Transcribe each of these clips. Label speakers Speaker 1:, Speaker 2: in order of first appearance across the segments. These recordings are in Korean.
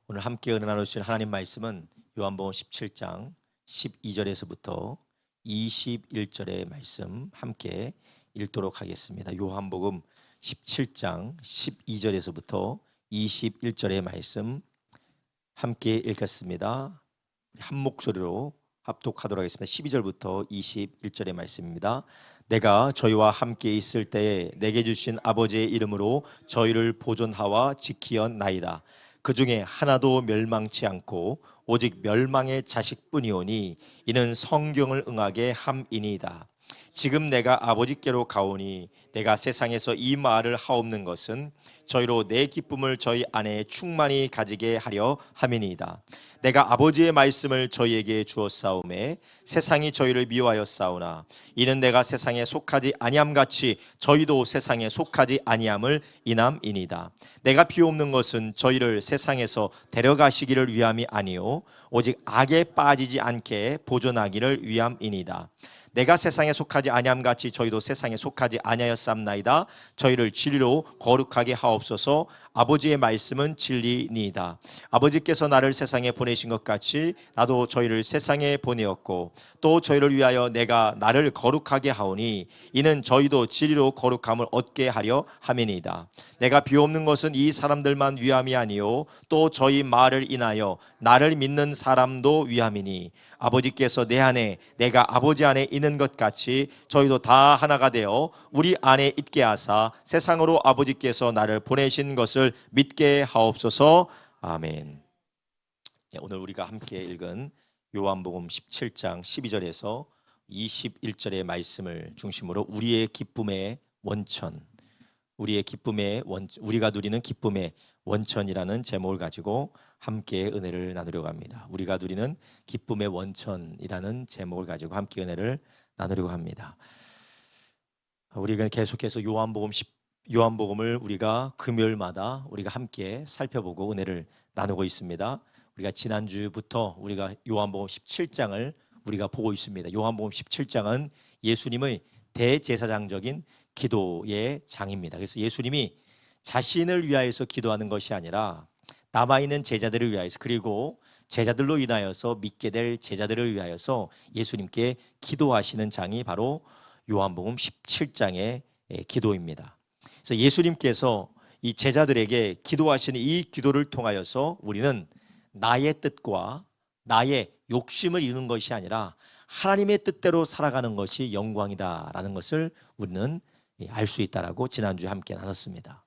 Speaker 1: 오늘 함께 은혜 나누실 하나님 말씀은 요한복음 17장 12절에서부터 21절의 말씀 함께 읽도록 하겠습니다. 요한복음 17장 12절에서부터 21절의 말씀 함께 읽겠습니다. 한 목소리로 합독하도록 하겠습니다. 12절부터 21절의 말씀입니다. 내가 저희와 함께 있을 때에 내게 주신 아버지의 이름으로 저희를 보존하와 지키었나이다. 그 중에 하나도 멸망치 않고 오직 멸망의 자식뿐이오니 이는 성경을 응하게 함이니이다. 지금 내가 아버지께로 가오니 내가 세상에서 이 말을 하옵는 것은 저희로 내 기쁨을 저희 안에 충만히 가지게 하려 함이니이다. 내가 아버지의 말씀을 저희에게 주었사오매 세상이 저희를 미워하였사오나 이는 내가 세상에 속하지 아니함같이 저희도 세상에 속하지 아니함을 인함이니이다. 내가 비옵는 것은 저희를 세상에서 데려가시기를 위함이 아니요 오직 악에 빠지지 않게 보존하기를 위함이니이다. 내가 세상에 속하지 아니함같이 저희도 세상에 속하지 아니하였사옵나이다. 저희를 진리로 거룩하게 하옵소서. 아버지의 말씀은 진리니이다. 아버지께서 나를 세상에 보내신 것 같이 나도 저희를 세상에 보내었고 또 저희를 위하여 내가 나를 거룩하게 하오니 이는 저희도 진리로 거룩함을 얻게 하려 함이니이다. 내가 비옵는 것은 이 사람들만 위함이 아니요 또 저희 말을 인하여 나를 믿는 사람도 위함이니 아버지께서 내 안에 내가 아버지 안에 있는 것 같이 저희도 다 하나가 되어 우리 안에 있게 하사 세상으로 아버지께서 나를 보내신 것을 믿게 하옵소서. 아멘. 오늘 우리가 함께 읽은 요한복음 17장 12절에서 21절의 말씀을 중심으로 우리의 기쁨의 원천, 우리가 누리는 기쁨의 원천이라는 제목을 가지고 함께 은혜를 나누려고 합니다. 우리가 누리는 기쁨의 원천이라는 제목을 가지고 함께 은혜를 나누려고 합니다. 우리가 계속해서 요한복음을 우리가 금요일마다 우리가 함께 살펴보고 은혜를 나누고 있습니다. 우리가 지난주부터 우리가 요한복음 17장을 우리가 보고 있습니다. 요한복음 17장은 예수님의 대제사장적인 기도의 장입니다. 그래서 예수님이 자신을 위하여서 기도하는 것이 아니라 남아있는 제자들을 위하여서 그리고 제자들로 인하여서 믿게 될 제자들을 위하여서 예수님께 기도하시는 장이 바로 요한복음 17장의 기도입니다. 그래서 예수님께서 이 제자들에게 기도하시는 이 기도를 통하여서 우리는 나의 뜻과 나의 욕심을 이루는 것이 아니라 하나님의 뜻대로 살아가는 것이 영광이다라는 것을 우리는 알 수 있다라고 지난주에 함께 나눴습니다.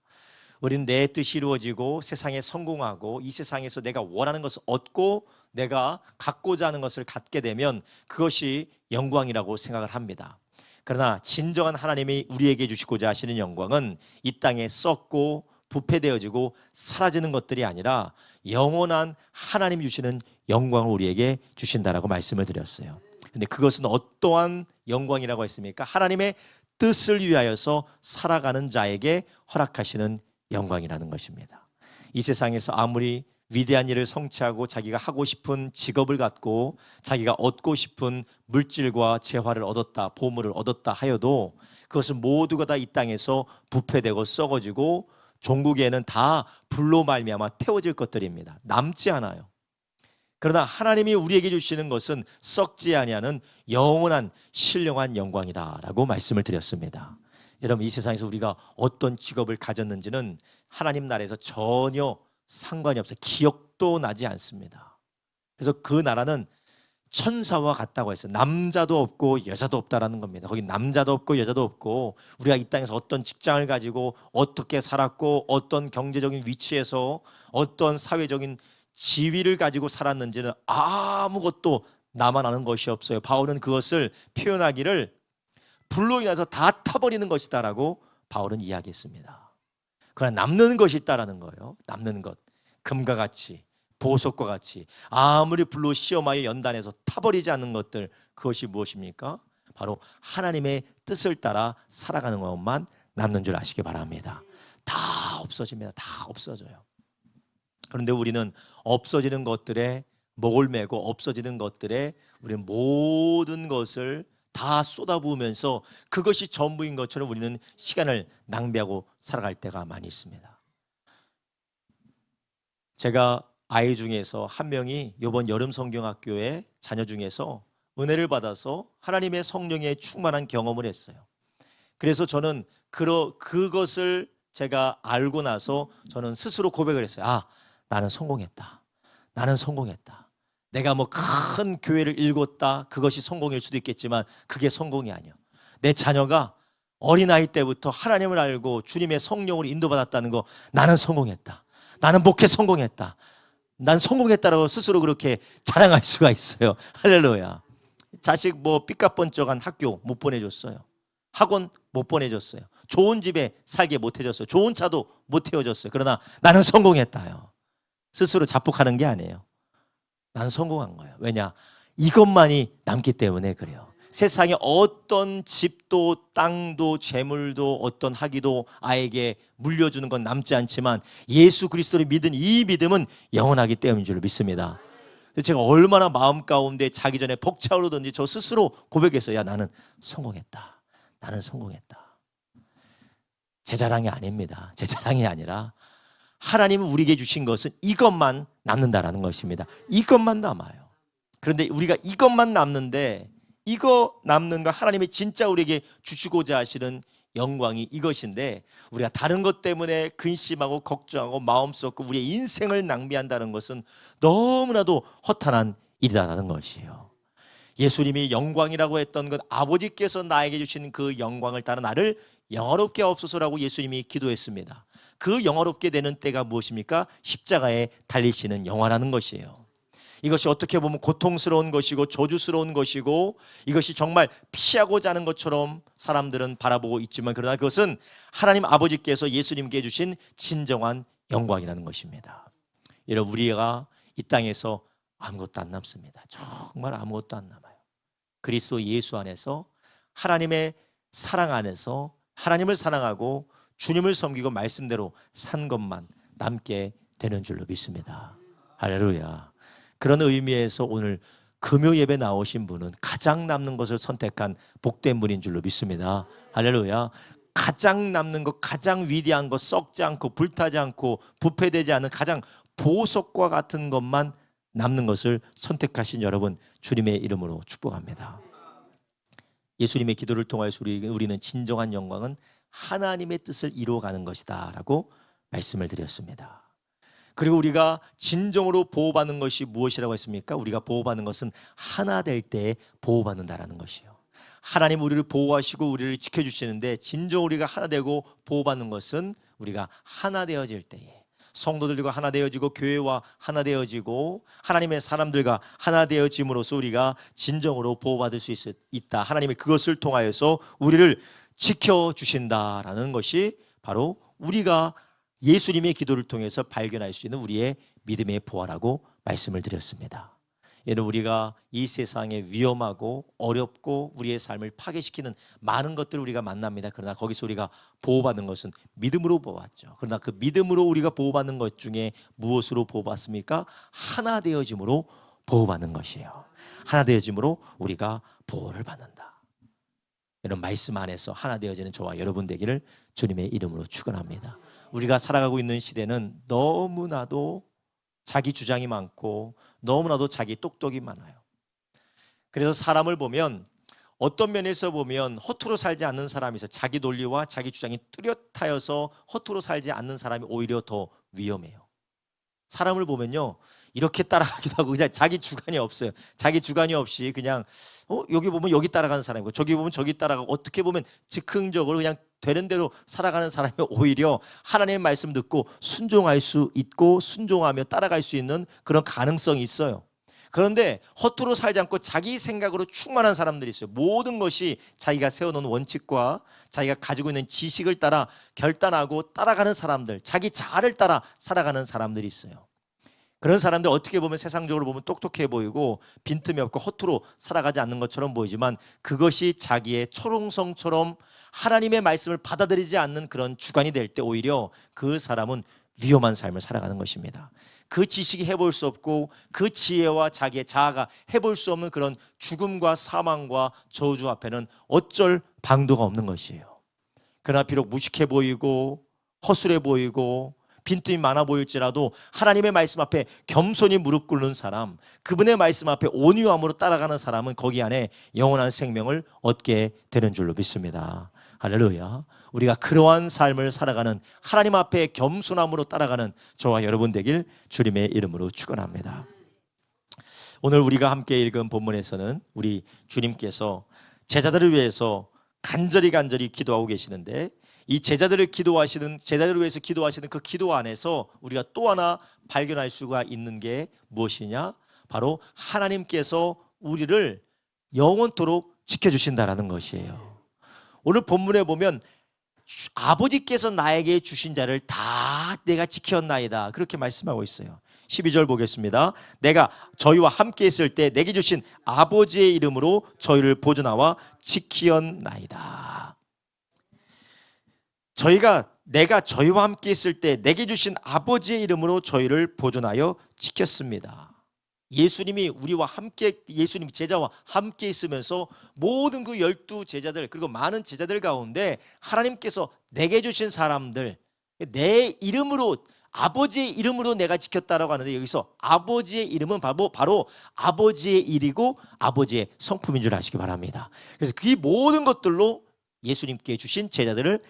Speaker 1: 우리는 내 뜻이 이루어지고 세상에 성공하고 이 세상에서 내가 원하는 것을 얻고 내가 갖고자 하는 것을 갖게 되면 그것이 영광이라고 생각을 합니다. 그러나 진정한 하나님이 우리에게 주시고자 하시는 영광은 이 땅에 썩고 부패되어지고 사라지는 것들이 아니라 영원한 하나님이 주시는 영광을 우리에게 주신다라고 말씀을 드렸어요. 근데 그것은 어떠한 영광이라고 했습니까? 하나님의 뜻을 위하여서 살아가는 자에게 허락하시는 영광이라는 것입니다. 이 세상에서 아무리 위대한 일을 성취하고 자기가 하고 싶은 직업을 갖고 자기가 얻고 싶은 물질과 재화를 얻었다, 보물을 얻었다 하여도 그것은 모두가 다 이 땅에서 부패되고 썩어지고 종국에는 다 불로 말미암아 태워질 것들입니다. 남지 않아요. 그러나 하나님이 우리에게 주시는 것은 썩지 아니하는 영원한 신령한 영광이다라고 말씀을 드렸습니다. 여러분, 이 세상에서 우리가 어떤 직업을 가졌는지는 하나님 나라에서 전혀 상관이 없어요. 기억도 나지 않습니다. 그래서 그 나라는 천사와 같다고 했어요. 남자도 없고 여자도 없다라는 겁니다. 거기 남자도 없고 여자도 없고 우리가 이 땅에서 어떤 직장을 가지고 어떻게 살았고 어떤 경제적인 위치에서 어떤 사회적인 지위를 가지고 살았는지는 아무것도 남아나는 것이 없어요. 바울은 그것을 표현하기를 불로 인해서 다 타버리는 것이다라고 바울은 이야기했습니다. 그러나 남는 것이 있다라는 거예요. 남는 것, 금과 같이 보석과 같이 아무리 불로 시험하여 연단해서 타버리지 않는 것들, 그것이 무엇입니까? 바로 하나님의 뜻을 따라 살아가는 것만 남는 줄 아시기 바랍니다. 다 없어집니다. 다 없어져요. 그런데 우리는 없어지는 것들에 목을 메고 없어지는 것들에 우리는 모든 것을 다 쏟아부으면서 그것이 전부인 것처럼 우리는 시간을 낭비하고 살아갈 때가 많이 있습니다. 제가 아이 중에서 한 명이 이번 여름 성경학교의 자녀 중에서 은혜를 받아서 하나님의 성령에 충만한 경험을 했어요. 그래서 저는 그것을 제가 알고 나서 저는 스스로 고백을 했어요. 아, 나는 성공했다. 나는 성공했다. 내가 뭐 큰 교회를 일궜다. 그것이 성공일 수도 있겠지만 그게 성공이 아니야. 내 자녀가 어린아이 때부터 하나님을 알고 주님의 성령으로 인도받았다는 거, 나는 성공했다. 나는 목회 성공했다. 난 성공했다라고 스스로 그렇게 자랑할 수가 있어요. 할렐루야. 자식 뭐 삐까뻔쩍한 학교 못 보내줬어요. 학원 못 보내줬어요. 좋은 집에 살게 못 해줬어요. 좋은 차도 못 태워줬어요. 그러나 나는 성공했다요. 스스로 자폭하는 게 아니에요. 나는 성공한 거예요. 왜냐? 이것만이 남기 때문에 그래요. 세상에 어떤 집도 땅도 재물도 어떤 학위도 아이에게 물려주는 건 남지 않지만 예수 그리스도를 믿은 이 믿음은 영원하기 때문인 줄 믿습니다. 제가 얼마나 마음 가운데 자기 전에 벅차오르든지 저 스스로 고백했어요. 야, 나는 성공했다. 나는 성공했다. 제 자랑이 아닙니다. 제 자랑이 아니라 하나님은 우리에게 주신 것은 이것만 남는다라는 것입니다. 이것만 남아요. 그런데 우리가 이것만 남는데, 이거 남는 거 하나님이 진짜 우리에게 주시고자 하시는 영광이 이것인데, 우리가 다른 것 때문에 근심하고 걱정하고 마음 쏟고 우리의 인생을 낭비한다는 것은 너무나도 허탄한 일이라는 것이에요. 예수님이 영광이라고 했던 것, 아버지께서 나에게 주신 그 영광을 따라 나를 영화롭게 하옵소서라고 예수님이 기도했습니다. 그 영화롭게 되는 때가 무엇입니까? 십자가에 달리시는 영화라는 것이에요. 이것이 어떻게 보면 고통스러운 것이고 저주스러운 것이고 이것이 정말 피하고자 하는 것처럼 사람들은 바라보고 있지만, 그러나 그것은 하나님 아버지께서 예수님께 주신 진정한 영광이라는 것입니다. 여러분, 우리가 이 땅에서 아무것도 안 남습니다. 정말 아무것도 안 남아요. 그리스도 예수 안에서, 하나님의 사랑 안에서 하나님을 사랑하고 주님을 섬기고 말씀대로 산 것만 남게 되는 줄로 믿습니다. 할렐루야. 그런 의미에서 오늘 금요 예배 나오신 분은 가장 남는 것을 선택한 복된 분인 줄로 믿습니다. 할렐루야. 가장 남는 것, 가장 위대한 것, 썩지 않고 불타지 않고 부패되지 않는 가장 보석과 같은 것만 남는 것을 선택하신 여러분, 주님의 이름으로 축복합니다. 예수님의 기도를 통하여서 우리는 진정한 영광은 하나님의 뜻을 이루어가는 것이다 라고 말씀을 드렸습니다. 그리고 우리가 진정으로 보호받는 것이 무엇이라고 했습니까? 우리가 보호받는 것은 하나 될 때 보호받는다라는 것이요. 하나님 우리를 보호하시고 우리를 지켜주시는데, 진정 우리가 하나 되고 보호받는 것은 우리가 하나 되어질 때에, 성도들과 하나 되어지고 교회와 하나 되어지고 하나님의 사람들과 하나 되어짐으로써 우리가 진정으로 보호받을 수 있다. 하나님이 그것을 통하여서 우리를 지켜주신다라는 것이 바로 우리가 예수님의 기도를 통해서 발견할 수 있는 우리의 믿음의 보화라고 말씀을 드렸습니다. 여러분, 우리가 이 세상에 위험하고 어렵고 우리의 삶을 파괴시키는 많은 것들을 우리가 만납니다. 그러나 거기서 우리가 보호받는 것은 믿음으로 보호받죠. 그러나 그 믿음으로 우리가 보호받는 것 중에 무엇으로 보호받습니까? 하나 되어짐으로 보호받는 것이에요. 하나 되어짐으로 우리가 보호를 받는다. 이런 말씀 안에서 하나 되어지는 저와 여러분 되기를 주님의 이름으로 축원합니다. 우리가 살아가고 있는 시대는 너무나도 자기 주장이 많고 너무나도 자기 똑똑이 많아요. 그래서 사람을 보면 어떤 면에서 보면 허투루 살지 않는 사람이 있어요. 자기 논리와 자기 주장이 뚜렷하여서 허투루 살지 않는 사람이 오히려 더 위험해요. 사람을 보면요, 이렇게 따라가기도 하고 그냥 자기 주관이 없어요. 자기 주관이 없이 그냥 여기 보면 여기 따라가는 사람이고 저기 보면 저기 따라가고, 어떻게 보면 즉흥적으로 그냥 되는 대로 살아가는 사람이 오히려 하나님의 말씀 듣고 순종할 수 있고 순종하며 따라갈 수 있는 그런 가능성이 있어요. 그런데 허투루 살지 않고 자기 생각으로 충만한 사람들이 있어요. 모든 것이 자기가 세워놓은 원칙과 자기가 가지고 있는 지식을 따라 결단하고 따라가는 사람들, 자기 자아를 따라 살아가는 사람들이 있어요. 그런 사람들 어떻게 보면 세상적으로 보면 똑똑해 보이고 빈틈이 없고 허투루 살아가지 않는 것처럼 보이지만, 그것이 자기의 초롱성처럼 하나님의 말씀을 받아들이지 않는 그런 주관이 될 때 오히려 그 사람은 위험한 삶을 살아가는 것입니다. 그 지식이 해볼 수 없고 그 지혜와 자기의 자아가 해볼 수 없는 그런 죽음과 사망과 저주 앞에는 어쩔 방도가 없는 것이에요. 그러나 비록 무식해 보이고 허술해 보이고 빈틈이 많아 보일지라도 하나님의 말씀 앞에 겸손히 무릎 꿇는 사람, 그분의 말씀 앞에 온유함으로 따라가는 사람은 거기 안에 영원한 생명을 얻게 되는 줄로 믿습니다. 할렐루야. 우리가 그러한 삶을 살아가는, 하나님 앞에 겸손함으로 따라가는 저와 여러분 되길 주님의 이름으로 축원합니다. 오늘 우리가 함께 읽은 본문에서는 우리 주님께서 제자들을 위해서 간절히 기도하고 계시는데, 이 제자들을 위해서 기도하시는 그 기도 안에서 우리가 또 하나 발견할 수가 있는 게 무엇이냐? 바로 하나님께서 우리를 영원토록 지켜주신다라는 것이에요. 오늘 본문에 보면 아버지께서 나에게 주신 자를 다 내가 지켰나이다, 그렇게 말씀하고 있어요. 12절 보겠습니다. 내가 저희와 함께 있을 때 내게 주신 아버지의 이름으로 저희를 보존하와 지키었나이다. 내가 저희와 함께 있을 때 내게 주신 아버지의 이름으로 저희를 보존하여 지켰습니다. 예수님이 우리와 함께, 예수님 제자와 함께 있으면서 모든 그 12 제자들, 그리고 많은 제자들 가운데 하나님께서 내게 주신 사람들, 내 이름으로, 아버지의 이름으로 내가 지켰다라고 하는데, 여기서 아버지의 이름은 바로 아버지의 일이고 아버지의 성품인 줄 아시기 바랍니다. 그래서 그 모든 것들로 예수님께 주신 제자들을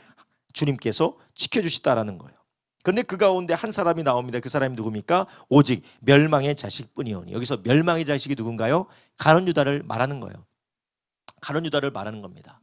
Speaker 1: 주님께서 지켜주시다라는 거예요. 그런데 그 가운데 한 사람이 나옵니다. 그 사람이 누굽니까? 오직 멸망의 자식뿐이오니. 여기서 멸망의 자식이 누군가요? 가룟 유다를 말하는 거예요. 가룟 유다를 말하는 겁니다.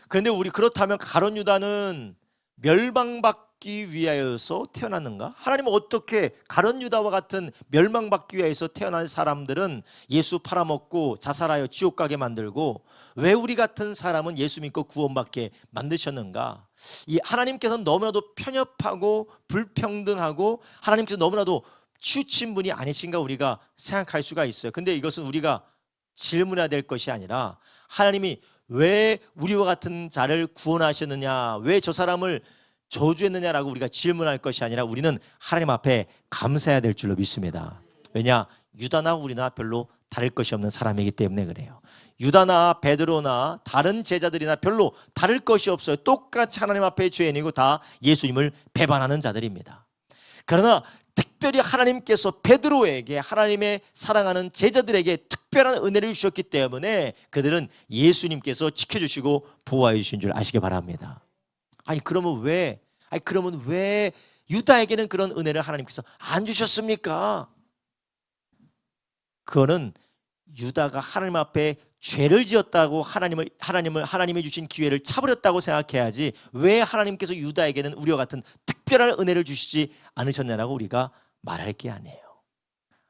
Speaker 1: 그런데 그렇다면 가룟 유다는 멸망받기 위하여서 태어났는가? 하나님은 어떻게 가룟 유다와 같은 멸망받기 위하여서 태어난 사람들은 예수 팔아먹고 자살하여 지옥 가게 만들고, 왜 우리 같은 사람은 예수 믿고 구원받게 만드셨는가? 이 하나님께서는 너무나도 편협하고 불평등하고 하나님께서 너무나도 치우친 분이 아니신가 우리가 생각할 수가 있어요. 근데 이것은 우리가 질문해야 될 것이 아니라, 하나님이 왜 우리와 같은 자를 구원하셨느냐, 왜 저 사람을 저주했느냐라고 우리가 질문할 것이 아니라, 우리는 하나님 앞에 감사해야 될 줄로 믿습니다. 왜냐? 유다나 우리나 별로 다를 것이 없는 사람이기 때문에 그래요. 유다나 베드로나 다른 제자들이나 별로 다를 것이 없어요. 똑같이 하나님 앞에 죄인이고 다 예수님을 배반하는 자들입니다. 그러나 특별히 하나님께서 베드로에게, 하나님의 사랑하는 제자들에게 특별한 은혜를 주셨기 때문에 그들은 예수님께서 지켜주시고 보호해 주신 줄 아시기 바랍니다. 그러면 왜 유다에게는 그런 은혜를 하나님께서 안 주셨습니까? 그거는 유다가 하나님 앞에 죄를 지었다고 하나님이 주신 기회를 차버렸다고 생각해야지, 왜 하나님께서 유다에게는 우리와 같은 특별한 은혜를 주시지 않으셨냐라고 우리가 말할 게 아니에요.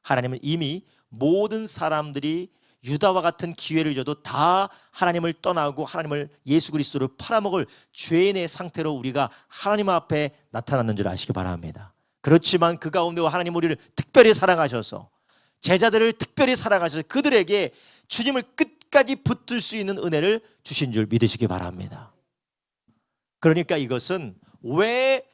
Speaker 1: 하나님은 이미 모든 사람들이 유다와 같은 기회를 줘도 다 하나님을 떠나고 하나님을, 예수 그리스도를 팔아먹을 죄인의 상태로 우리가 하나님 앞에 나타났는 줄 아시기 바랍니다. 그렇지만 그 가운데 하나님 우리를 특별히 사랑하셔서, 제자들을 특별히 사랑하셔서 그들에게 주님을 끝까지 붙들 수 있는 은혜를 주신 줄 믿으시기 바랍니다. 그러니까 이것은 왜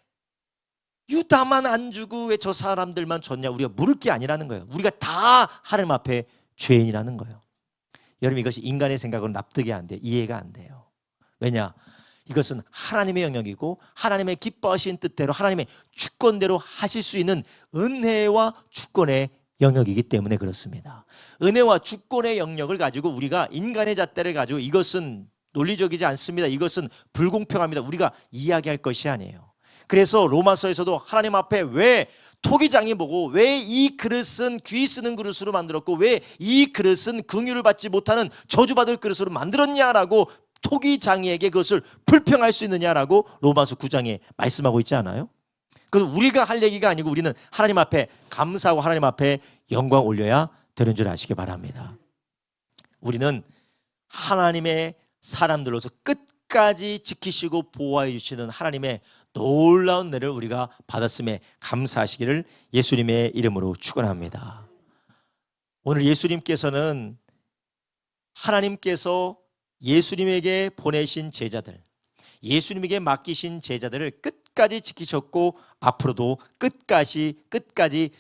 Speaker 1: 유다만 안 주고 왜 저 사람들만 줬냐, 우리가 물을 게 아니라는 거예요. 우리가 다 하나님 앞에 죄인이라는 거예요. 여러분, 이것이 인간의 생각으로 납득이 안 돼요. 이해가 안 돼요. 왜냐? 이것은 하나님의 영역이고 하나님의 기뻐하신 뜻대로 하나님의 주권대로 하실 수 있는 은혜와 주권의 영역이기 때문에 그렇습니다. 은혜와 주권의 영역을 가지고 우리가 인간의 잣대를 가지고 이것은 논리적이지 않습니다, 이것은 불공평합니다, 우리가 이야기할 것이 아니에요. 그래서 로마서에서도 하나님 앞에 왜 토기장이 보고 왜 이 그릇은 귀 쓰는 그릇으로 만들었고 왜 이 그릇은 긍휼을 받지 못하는 저주받을 그릇으로 만들었냐라고 토기장이에게 그것을 불평할 수 있느냐라고 로마서 9장에 말씀하고 있지 않아요? 그건 우리가 할 얘기가 아니고 우리는 하나님 앞에 감사하고 하나님 앞에 영광 올려야 되는 줄 아시기 바랍니다. 우리는 하나님의 사람들로서 끝까지 지키시고 보호해 주시는 하나님의 놀라운 은혜를 우리가 받았음에 감사하시기를 예수님의 이름으로 축원합니다. 오늘 예수님께서는 하나님께서 예수님에게 보내신 제자들, 예수님에게 맡기신 제자들을 끝까지 지키셨고 앞으로도 끝까지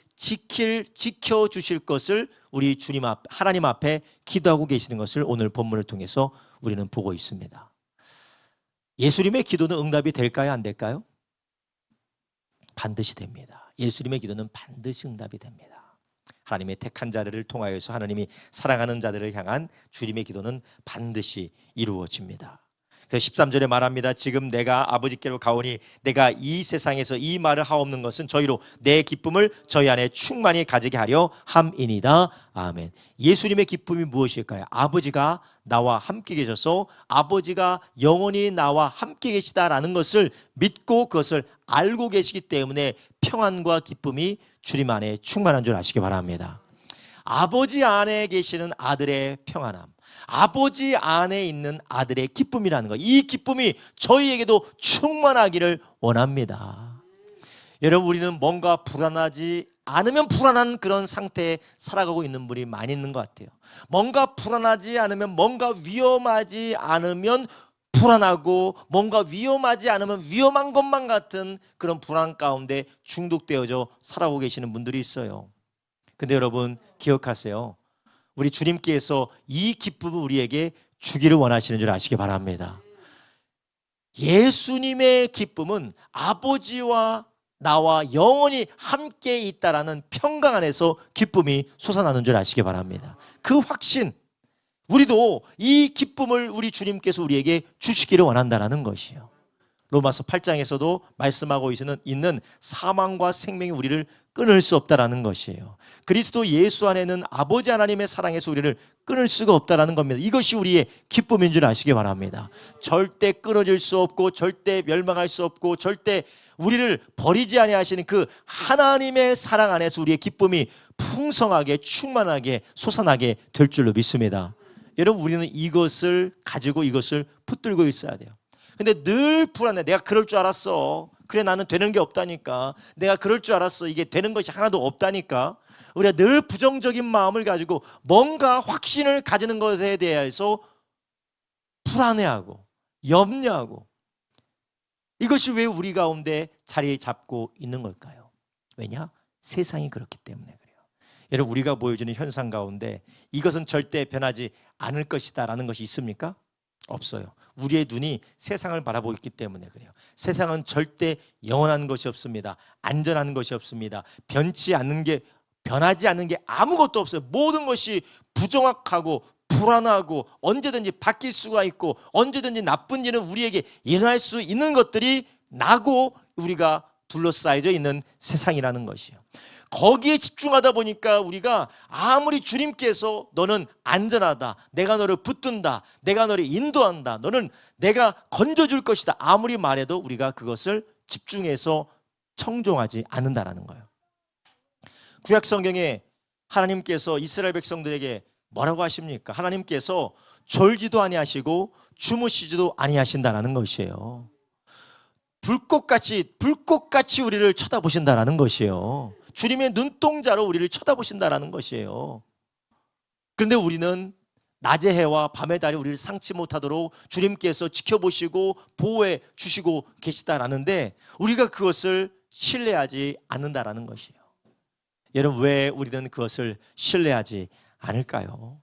Speaker 1: 지켜주실 것을 우리 주님 하나님 앞에 기도하고 계시는 것을 오늘 본문을 통해서 우리는 보고 있습니다. 예수님의 기도는 응답이 될까요, 안 될까요? 반드시 됩니다. 예수님의 기도는 반드시 응답이 됩니다. 하나님의 택한 자들을 통하여서 하나님이 사랑하는 자들을 향한 주님의 기도는 반드시 이루어집니다. 그래서 13절에 말합니다. 지금 내가 아버지께로 가오니 내가 이 세상에서 이 말을 하옵는 것은 저희로 내 기쁨을 저희 안에 충만히 가지게 하려 함이니이다. 아멘. 예수님의 기쁨이 무엇일까요? 아버지가 나와 함께 계셔서 아버지가 영원히 나와 함께 계시다라는 것을 믿고 그것을 알고 계시기 때문에 평안과 기쁨이 주님 안에 충만한 줄 아시기 바랍니다. 아버지 안에 계시는 아들의 평안함, 아버지 안에 있는 아들의 기쁨이라는 것, 이 기쁨이 저희에게도 충만하기를 원합니다. 여러분, 우리는 뭔가 불안하지 않으면 불안한 그런 상태에 살아가고 있는 분이 많이 있는 것 같아요. 뭔가 불안하지 않으면, 뭔가 위험하지 않으면 불안하고, 뭔가 위험하지 않으면 위험한 것만 같은 그런 불안 가운데 중독되어져 살아오고 계시는 분들이 있어요. 근데 여러분 기억하세요. 우리 주님께서 이 기쁨을 우리에게 주기를 원하시는 줄 아시기 바랍니다. 예수님의 기쁨은 아버지와 나와 영원히 함께 있다라는 평강 안에서 기쁨이 솟아나는 줄 아시기 바랍니다. 그 확신, 우리도 이 기쁨을 우리 주님께서 우리에게 주시기를 원한다는 것이요. 로마서 8장에서도 말씀하고 있는 사망과 생명이 우리를 끊을 수 없다라는 것이에요. 그리스도 예수 안에는 아버지 하나님의 사랑에서 우리를 끊을 수가 없다라는 겁니다. 이것이 우리의 기쁨인 줄 아시기 바랍니다. 절대 끊어질 수 없고, 절대 멸망할 수 없고, 절대 우리를 버리지 아니하시는 그 하나님의 사랑 안에서 우리의 기쁨이 풍성하게 충만하게 솟아나게 될 줄로 믿습니다. 여러분, 우리는 이것을 가지고 이것을 붙들고 있어야 돼요. 근데 늘 불안해. 내가 그럴 줄 알았어. 그래, 나는 되는 게 없다니까. 내가 그럴 줄 알았어. 이게 되는 것이 하나도 없다니까. 우리가 늘 부정적인 마음을 가지고 뭔가 확신을 가지는 것에 대해서 불안해하고 염려하고, 이것이 왜 우리 가운데 자리 잡고 있는 걸까요? 왜냐? 세상이 그렇기 때문에 그래요. 여러분, 우리가 보여주는 현상 가운데 이것은 절대 변하지 않을 것이다 라는 것이 있습니까? 없어요. 우리의 눈이 세상을 바라보고 있기 때문에 그래요. 세상은 절대 영원한 것이 없습니다. 안전한 것이 없습니다. 변하지 않는 게 아무것도 없어요. 모든 것이 부정확하고 불안하고 언제든지 바뀔 수가 있고, 언제든지 나쁜 일은 우리에게 일어날 수 있는 것들이 나고 우리가 둘러싸여져 있는 세상이라는 것이에요. 거기에 집중하다 보니까 우리가 아무리 주님께서 너는 안전하다, 내가 너를 붙든다, 내가 너를 인도한다, 너는 내가 건져줄 것이다 아무리 말해도 우리가 그것을 집중해서 청종하지 않는다라는 거예요. 구약 성경에 하나님께서 이스라엘 백성들에게 뭐라고 하십니까? 하나님께서 졸지도 아니하시고 주무시지도 아니하신다라는 것이에요. 불꽃같이 우리를 쳐다보신다라는 것이에요. 주님의 눈동자로 우리를 쳐다보신다라는 것이에요. 그런데 우리는 낮의 해와 밤의 달이 우리를 상치 못하도록 주님께서 지켜보시고 보호해 주시고 계시다라는데 우리가 그것을 신뢰하지 않는다라는 것이에요. 여러분, 왜 우리는 그것을 신뢰하지 않을까요?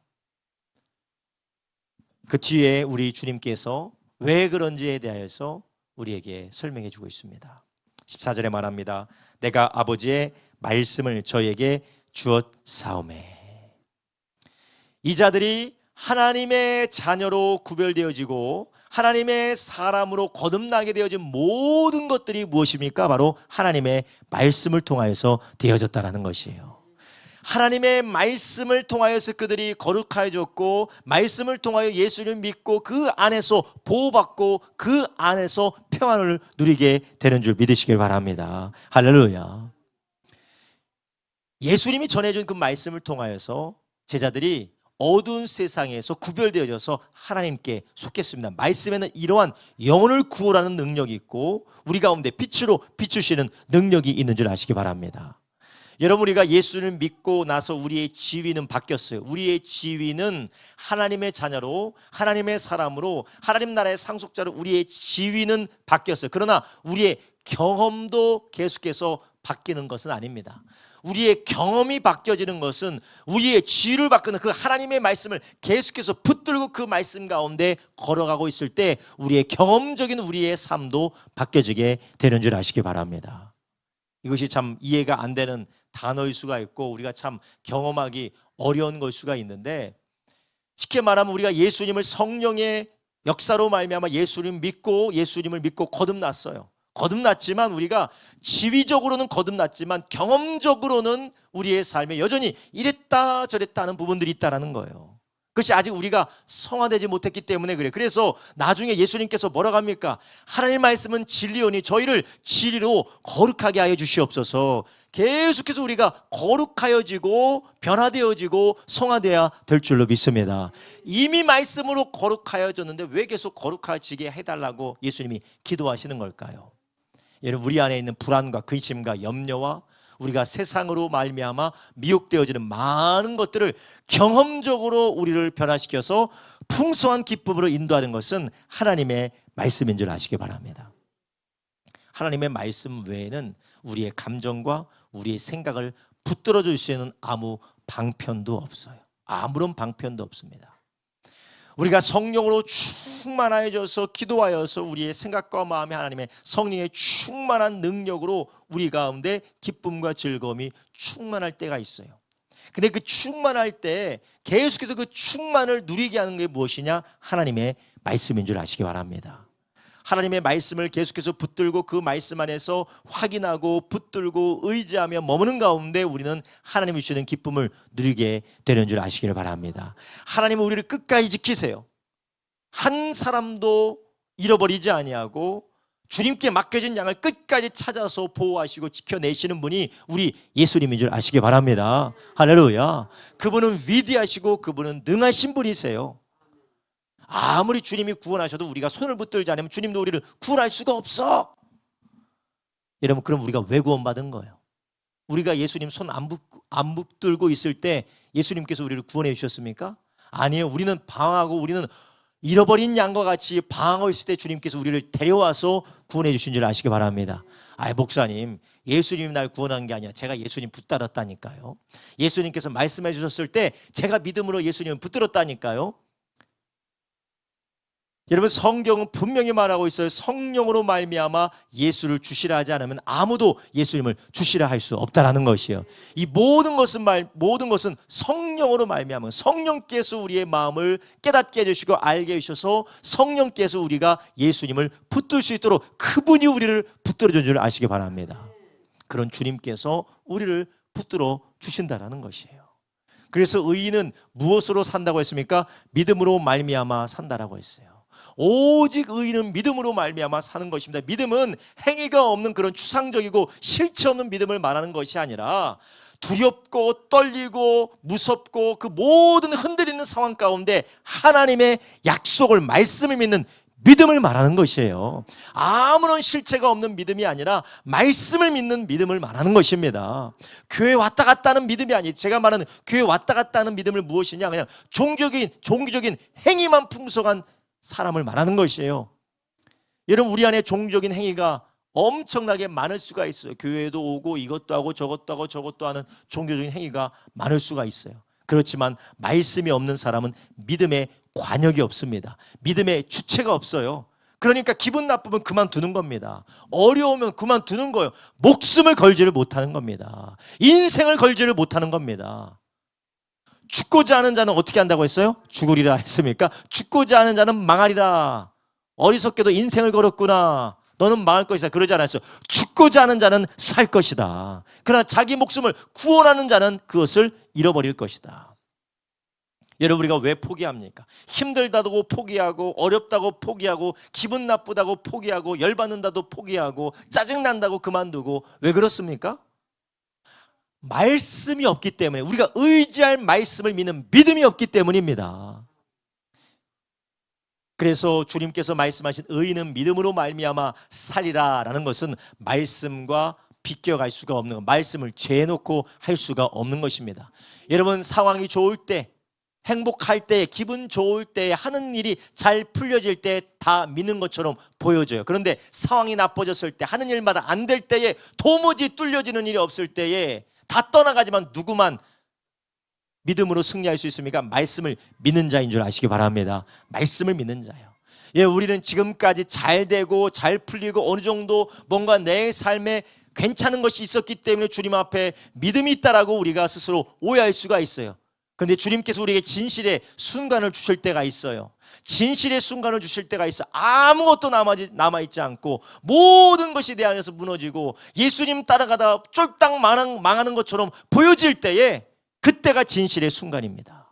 Speaker 1: 그 뒤에 우리 주님께서 왜 그런지에 대하여서 우리에게 설명해 주고 있습니다. 14절에 말합니다. 내가 아버지의 말씀을 저에게 주었사오매. 이 자들이 하나님의 자녀로 구별되어지고 하나님의 사람으로 거듭나게 되어진 모든 것들이 무엇입니까? 바로 하나님의 말씀을 통하여서 되어졌다는 것이에요. 하나님의 말씀을 통하여서 그들이 거룩해졌고, 말씀을 통하여 예수를 믿고 그 안에서 보호받고 그 안에서 평안을 누리게 되는 줄 믿으시길 바랍니다. 할렐루야. 예수님이 전해준 그 말씀을 통하여서 제자들이 어두운 세상에서 구별되어져서 하나님께 속했습니다. 말씀에는 이러한 영혼을 구원하는 능력이 있고 우리 가운데 빛으로 비추시는 능력이 있는 줄 아시기 바랍니다. 여러분, 우리가 예수를 믿고 나서 우리의 지위는 바뀌었어요. 우리의 지위는 하나님의 자녀로, 하나님의 사람으로, 하나님 나라의 상속자로 우리의 지위는 바뀌었어요. 그러나 우리의 경험도 계속해서 바뀌는 것은 아닙니다. 우리의 경험이 바뀌어지는 것은 우리의 지위를 바꾸는 그 하나님의 말씀을 계속해서 붙들고 그 말씀 가운데 걸어가고 있을 때 우리의 경험적인 우리의 삶도 바뀌어지게 되는 줄 아시기 바랍니다. 이것이 참 이해가 안 되는 단어일 수가 있고 우리가 참 경험하기 어려운 걸 수가 있는데, 쉽게 말하면 우리가 예수님을 성령의 역사로 말미암아 예수님을 믿고 거듭났어요. 거듭났지만 우리가 지위적으로는 거듭났지만 경험적으로는 우리의 삶에 여전히 이랬다 저랬다 하는 부분들이 있다는 거예요. 그것이 아직 우리가 성화되지 못했기 때문에 그래요. 그래서 나중에 예수님께서 뭐라고 합니까? 하나님의 말씀은 진리오니 저희를 진리로 거룩하게 하여 주시옵소서. 계속해서 우리가 거룩하여지고 변화되어지고 성화되어야 될 줄로 믿습니다. 이미 말씀으로 거룩하여졌는데 왜 계속 거룩해지게 해달라고 예수님이 기도하시는 걸까요? 여러분, 우리 안에 있는 불안과 근심과 염려와 우리가 세상으로 말미암아 미혹되어지는 많은 것들을 경험적으로 우리를 변화시켜서 풍성한 기쁨으로 인도하는 것은 하나님의 말씀인 줄 아시기 바랍니다. 하나님의 말씀 외에는 우리의 감정과 우리의 생각을 붙들어 줄 수 있는 아무 방편도 없어요. 아무런 방편도 없습니다. 우리가 성령으로 충만하여져서 기도하여서 우리의 생각과 마음이 하나님의 성령의 충만한 능력으로 우리 가운데 기쁨과 즐거움이 충만할 때가 있어요. 근데 그 충만할 때 계속해서 그 충만을 누리게 하는 게 무엇이냐? 하나님의 말씀인 줄 아시기 바랍니다. 하나님의 말씀을 계속해서 붙들고 그 말씀 안에서 확인하고 붙들고 의지하며 머무는 가운데 우리는 하나님이 주시는 기쁨을 누리게 되는 줄 아시기를 바랍니다. 하나님은 우리를 끝까지 지키세요. 한 사람도 잃어버리지 아니하고 주님께 맡겨진 양을 끝까지 찾아서 보호하시고 지켜내시는 분이 우리 예수님인 줄 아시기 바랍니다. 할렐루야. 그분은 위대하시고 그분은 능하신 분이세요. 아무리 주님이 구원하셔도 우리가 손을 붙들지 않으면 주님도 우리를 구원할 수가 없어. 여러분, 그럼 우리가 왜 구원받은 거예요? 우리가 예수님 손 안 붙들고 있을 때 예수님께서 우리를 구원해 주셨습니까? 아니에요. 우리는 방황하고 우리는 잃어버린 양과 같이 방황하고 있을 때 주님께서 우리를 데려와서 구원해 주신 줄 아시기 바랍니다. 목사님, 예수님이 날 구원한 게 아니라 제가 예수님 붙들었다니까요. 예수님께서 말씀해 주셨을 때 제가 믿음으로 예수님을 붙들었다니까요. 여러분, 성경은 분명히 말하고 있어요. 성령으로 말미암아 예수를 주시라 하지 않으면 아무도 예수님을 주시라 할 수 없다라는 것이에요. 이 모든 것은 성령으로 말미암아 성령께서 우리의 마음을 깨닫게 해주시고 알게 해주셔서 성령께서 우리가 예수님을 붙들 수 있도록 그분이 우리를 붙들어 준 줄 아시기 바랍니다. 그런 주님께서 우리를 붙들어 주신다라는 것이에요. 그래서 의인은 무엇으로 산다고 했습니까? 믿음으로 말미암아 산다라고 했어요. 오직 의인은 믿음으로 말미암아 사는 것입니다. 믿음은 행위가 없는 그런 추상적이고 실체 없는 믿음을 말하는 것이 아니라 두렵고 떨리고 무섭고 그 모든 흔들리는 상황 가운데 하나님의 약속을 말씀을 믿는 믿음을 말하는 것이에요. 아무런 실체가 없는 믿음이 아니라 말씀을 믿는 믿음을 말하는 것입니다. 교회 왔다 갔다 하는 믿음이 아니에요. 제가 말하는 교회 왔다 갔다 하는 믿음을 무엇이냐? 그냥 종교적인 행위만 풍성한 사람을 말하는 것이에요. 여러분, 우리 안에 종교적인 행위가 엄청나게 많을 수가 있어요. 교회에도 오고 이것도 하고 저것도 하고 저것도 하는 종교적인 행위가 많을 수가 있어요. 그렇지만 말씀이 없는 사람은 믿음의 관역이 없습니다. 믿음의 주체가 없어요. 그러니까 기분 나쁘면 그만두는 겁니다. 어려우면 그만두는 거예요. 목숨을 걸지를 못하는 겁니다. 인생을 걸지를 못하는 겁니다. 죽고자 하는 자는 어떻게 한다고 했어요? 죽으리라 했습니까? 죽고자 하는 자는 망하리라. 어리석게도 인생을 걸었구나. 너는 망할 것이다. 그러지 않았어요. 죽고자 하는 자는 살 것이다. 그러나 자기 목숨을 구원하는 자는 그것을 잃어버릴 것이다. 여러분, 우리가 왜 포기합니까? 힘들다고 포기하고 어렵다고 포기하고 기분 나쁘다고 포기하고 열받는다고 포기하고 짜증난다고 그만두고 왜 그렇습니까? 말씀이 없기 때문에, 우리가 의지할 말씀을 믿는 믿음이 없기 때문입니다. 그래서 주님께서 말씀하신 의인은 믿음으로 말미암아 살리라 라는 것은 말씀과 비껴갈 수가 없는 것, 말씀을 재놓고 할 수가 없는 것입니다. 여러분, 상황이 좋을 때, 행복할 때, 기분 좋을 때, 하는 일이 잘 풀려질 때 다 믿는 것처럼 보여져요. 그런데 상황이 나빠졌을 때, 하는 일마다 안 될 때에, 도무지 뚫려지는 일이 없을 때에 다 떠나가지만 누구만 믿음으로 승리할 수 있습니까? 말씀을 믿는 자인 줄 아시기 바랍니다. 말씀을 믿는 자예요. 우리는 지금까지 잘 되고 잘 풀리고 어느 정도 뭔가 내 삶에 괜찮은 것이 있었기 때문에 주님 앞에 믿음이 있다라고 우리가 스스로 오해할 수가 있어요. 그런데 주님께서 우리에게 진실의 순간을 주실 때가 있어요. 진실의 순간을 주실 때가 있어. 아무것도 남아있지 않고 모든 것이 내 안에서 무너지고 예수님 따라가다 쫄딱 망하는 것처럼 보여질 때에, 그때가 진실의 순간입니다.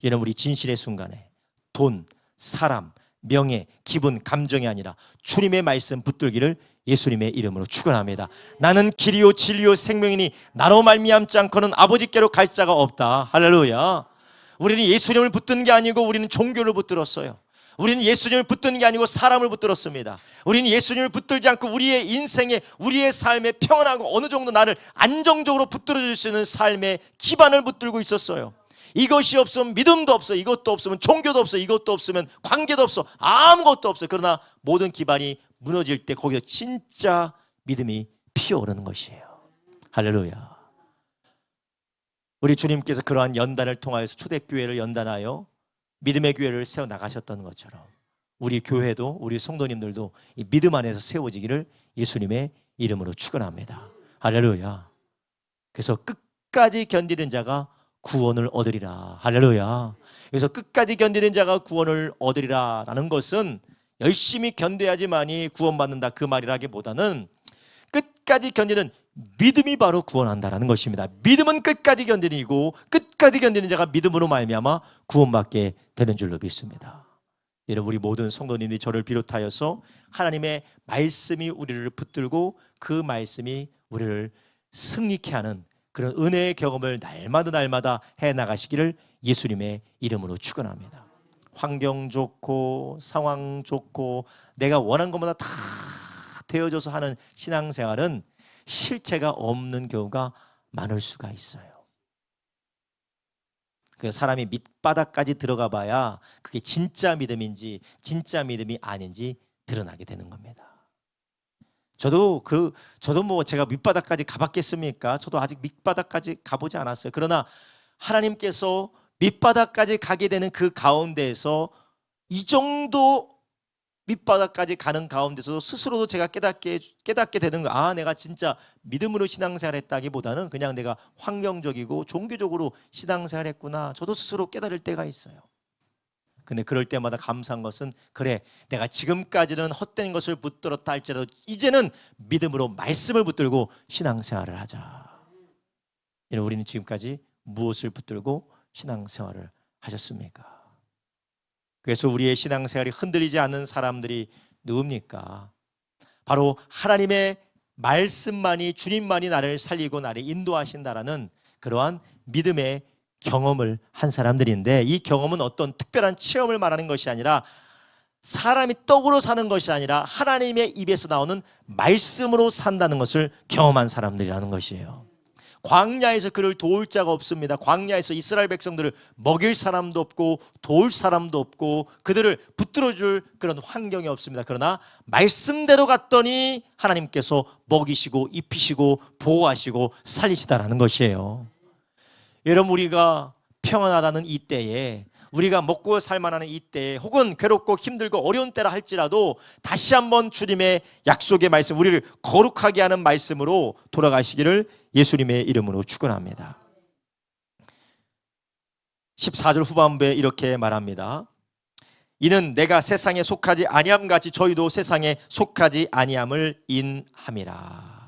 Speaker 1: 여러분, 우리 진실의 순간에 돈, 사람, 명예, 기분, 감정이 아니라 주님의 말씀 붙들기를 예수님의 이름으로 축원합니다. 나는 길이요 진리요 생명이니 나로 말미암지 않고는 아버지께로 갈 자가 없다. 할렐루야. 우리는 예수님을 붙든 게 아니고 우리는 종교를 붙들었어요. 우리는 예수님을 붙든 게 아니고 사람을 붙들었습니다. 우리는 예수님을 붙들지 않고 우리의 인생에, 우리의 삶에 평안하고 어느 정도 나를 안정적으로 붙들어줄 수 있는 삶의 기반을 붙들고 있었어요. 이것이 없으면 믿음도 없어. 이것도 없으면 종교도 없어. 이것도 없으면 관계도 없어. 아무것도 없어. 그러나 모든 기반이 무너질 때 거기서 진짜 믿음이 피어오르는 것이에요. 할렐루야. 우리 주님께서 그러한 연단을 통하여서 초대교회를 연단하여 믿음의 교회를 세워나가셨던 것처럼 우리 교회도, 우리 성도님들도 이 믿음 안에서 세워지기를 예수님의 이름으로 축원합니다. 할렐루야. 그래서 끝까지 견디는 자가 구원을 얻으리라. 할렐루야. 그래서 끝까지 견디는 자가 구원을 얻으리라 라는 것은 열심히 견뎌야지만이 구원받는다 그 말이라기보다는 끝까지 견디는 믿음이 바로 구원한다라는 것입니다. 믿음은 끝까지 견디고 끝까지 견디는 자가 믿음으로 말미암아 구원받게 되는 줄로 믿습니다. 여러분, 우리 모든 성도님들이 저를 비롯하여서 하나님의 말씀이 우리를 붙들고 그 말씀이 우리를 승리케 하는 그런 은혜의 경험을 날마다 해나가시기를 예수님의 이름으로 축원합니다. 환경 좋고 상황 좋고 내가 원한 것마다 다 되어져서 하는 신앙생활은 실체가 없는 경우가 많을 수가 있어요. 그 사람이 밑바닥까지 들어가 봐야 그게 진짜 믿음인지 진짜 믿음이 아닌지 드러나게 되는 겁니다. 저도 뭐 제가 밑바닥까지 가봤겠습니까? 저도 아직 밑바닥까지 가보지 않았어요. 그러나 하나님께서 밑바닥까지 가게 되는 그 가운데에서 이 정도 밑바닥까지 가는 가운데서도 스스로도 제가 깨닫게 되는 거. 아, 내가 진짜 믿음으로 신앙생활 했다기보다는 그냥 내가 환경적이고 종교적으로 신앙생활 했구나. 저도 스스로 깨달을 때가 있어요. 근데 그럴 때마다 감사한 것은, 그래, 내가 지금까지는 헛된 것을 붙들었다 할지라도 이제는 믿음으로 말씀을 붙들고 신앙생활을 하자. 우리는 지금까지 무엇을 붙들고 신앙생활을 하셨습니까? 그래서 우리의 신앙생활이 흔들리지 않는 사람들이 누굽니까? 바로 하나님의 말씀만이, 주님만이 나를 살리고 나를 인도하신다라는 그러한 믿음의 경험을 한 사람들인데, 이 경험은 어떤 특별한 체험을 말하는 것이 아니라, 사람이 떡으로 사는 것이 아니라 하나님의 입에서 나오는 말씀으로 산다는 것을 경험한 사람들이라는 것이에요. 광야에서 그를 도울 자가 없습니다. 광야에서 이스라엘 백성들을 먹일 사람도 없고 도울 사람도 없고 그들을 붙들어줄 그런 환경이 없습니다. 그러나 말씀대로 갔더니 하나님께서 먹이시고 입히시고 보호하시고 살리시다라는 것이에요. 여러분, 우리가 평안하다는 이 때에, 우리가 먹고 살만하는 이 때에, 혹은 괴롭고 힘들고 어려운 때라 할지라도 다시 한번 주님의 약속의 말씀, 우리를 거룩하게 하는 말씀으로 돌아가시기를 예수님의 이름으로 축원합니다. 14절 후반부에 이렇게 말합니다. 이는 내가 세상에 속하지 아니함 같이 저희도 세상에 속하지 아니함을 인함이라.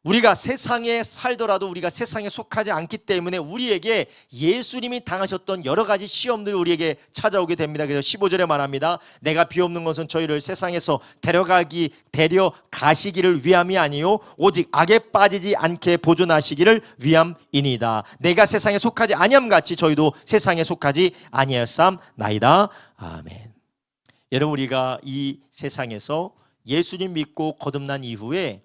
Speaker 1: 우리가 세상에 살더라도 우리가 세상에 속하지 않기 때문에 우리에게 예수님이 당하셨던 여러 가지 시험들이 우리에게 찾아오게 됩니다. 그래서 15절에 말합니다. 내가 비옵는 것은 저희를 세상에서 데려가시기를 위함이 아니요 오직 악에 빠지지 않게 보존하시기를 위함이니이다. 내가 세상에 속하지 아니함 같이 저희도 세상에 속하지 아니하였사옵나이다. 아멘. 여러분, 우리가 이 세상에서 예수님 믿고 거듭난 이후에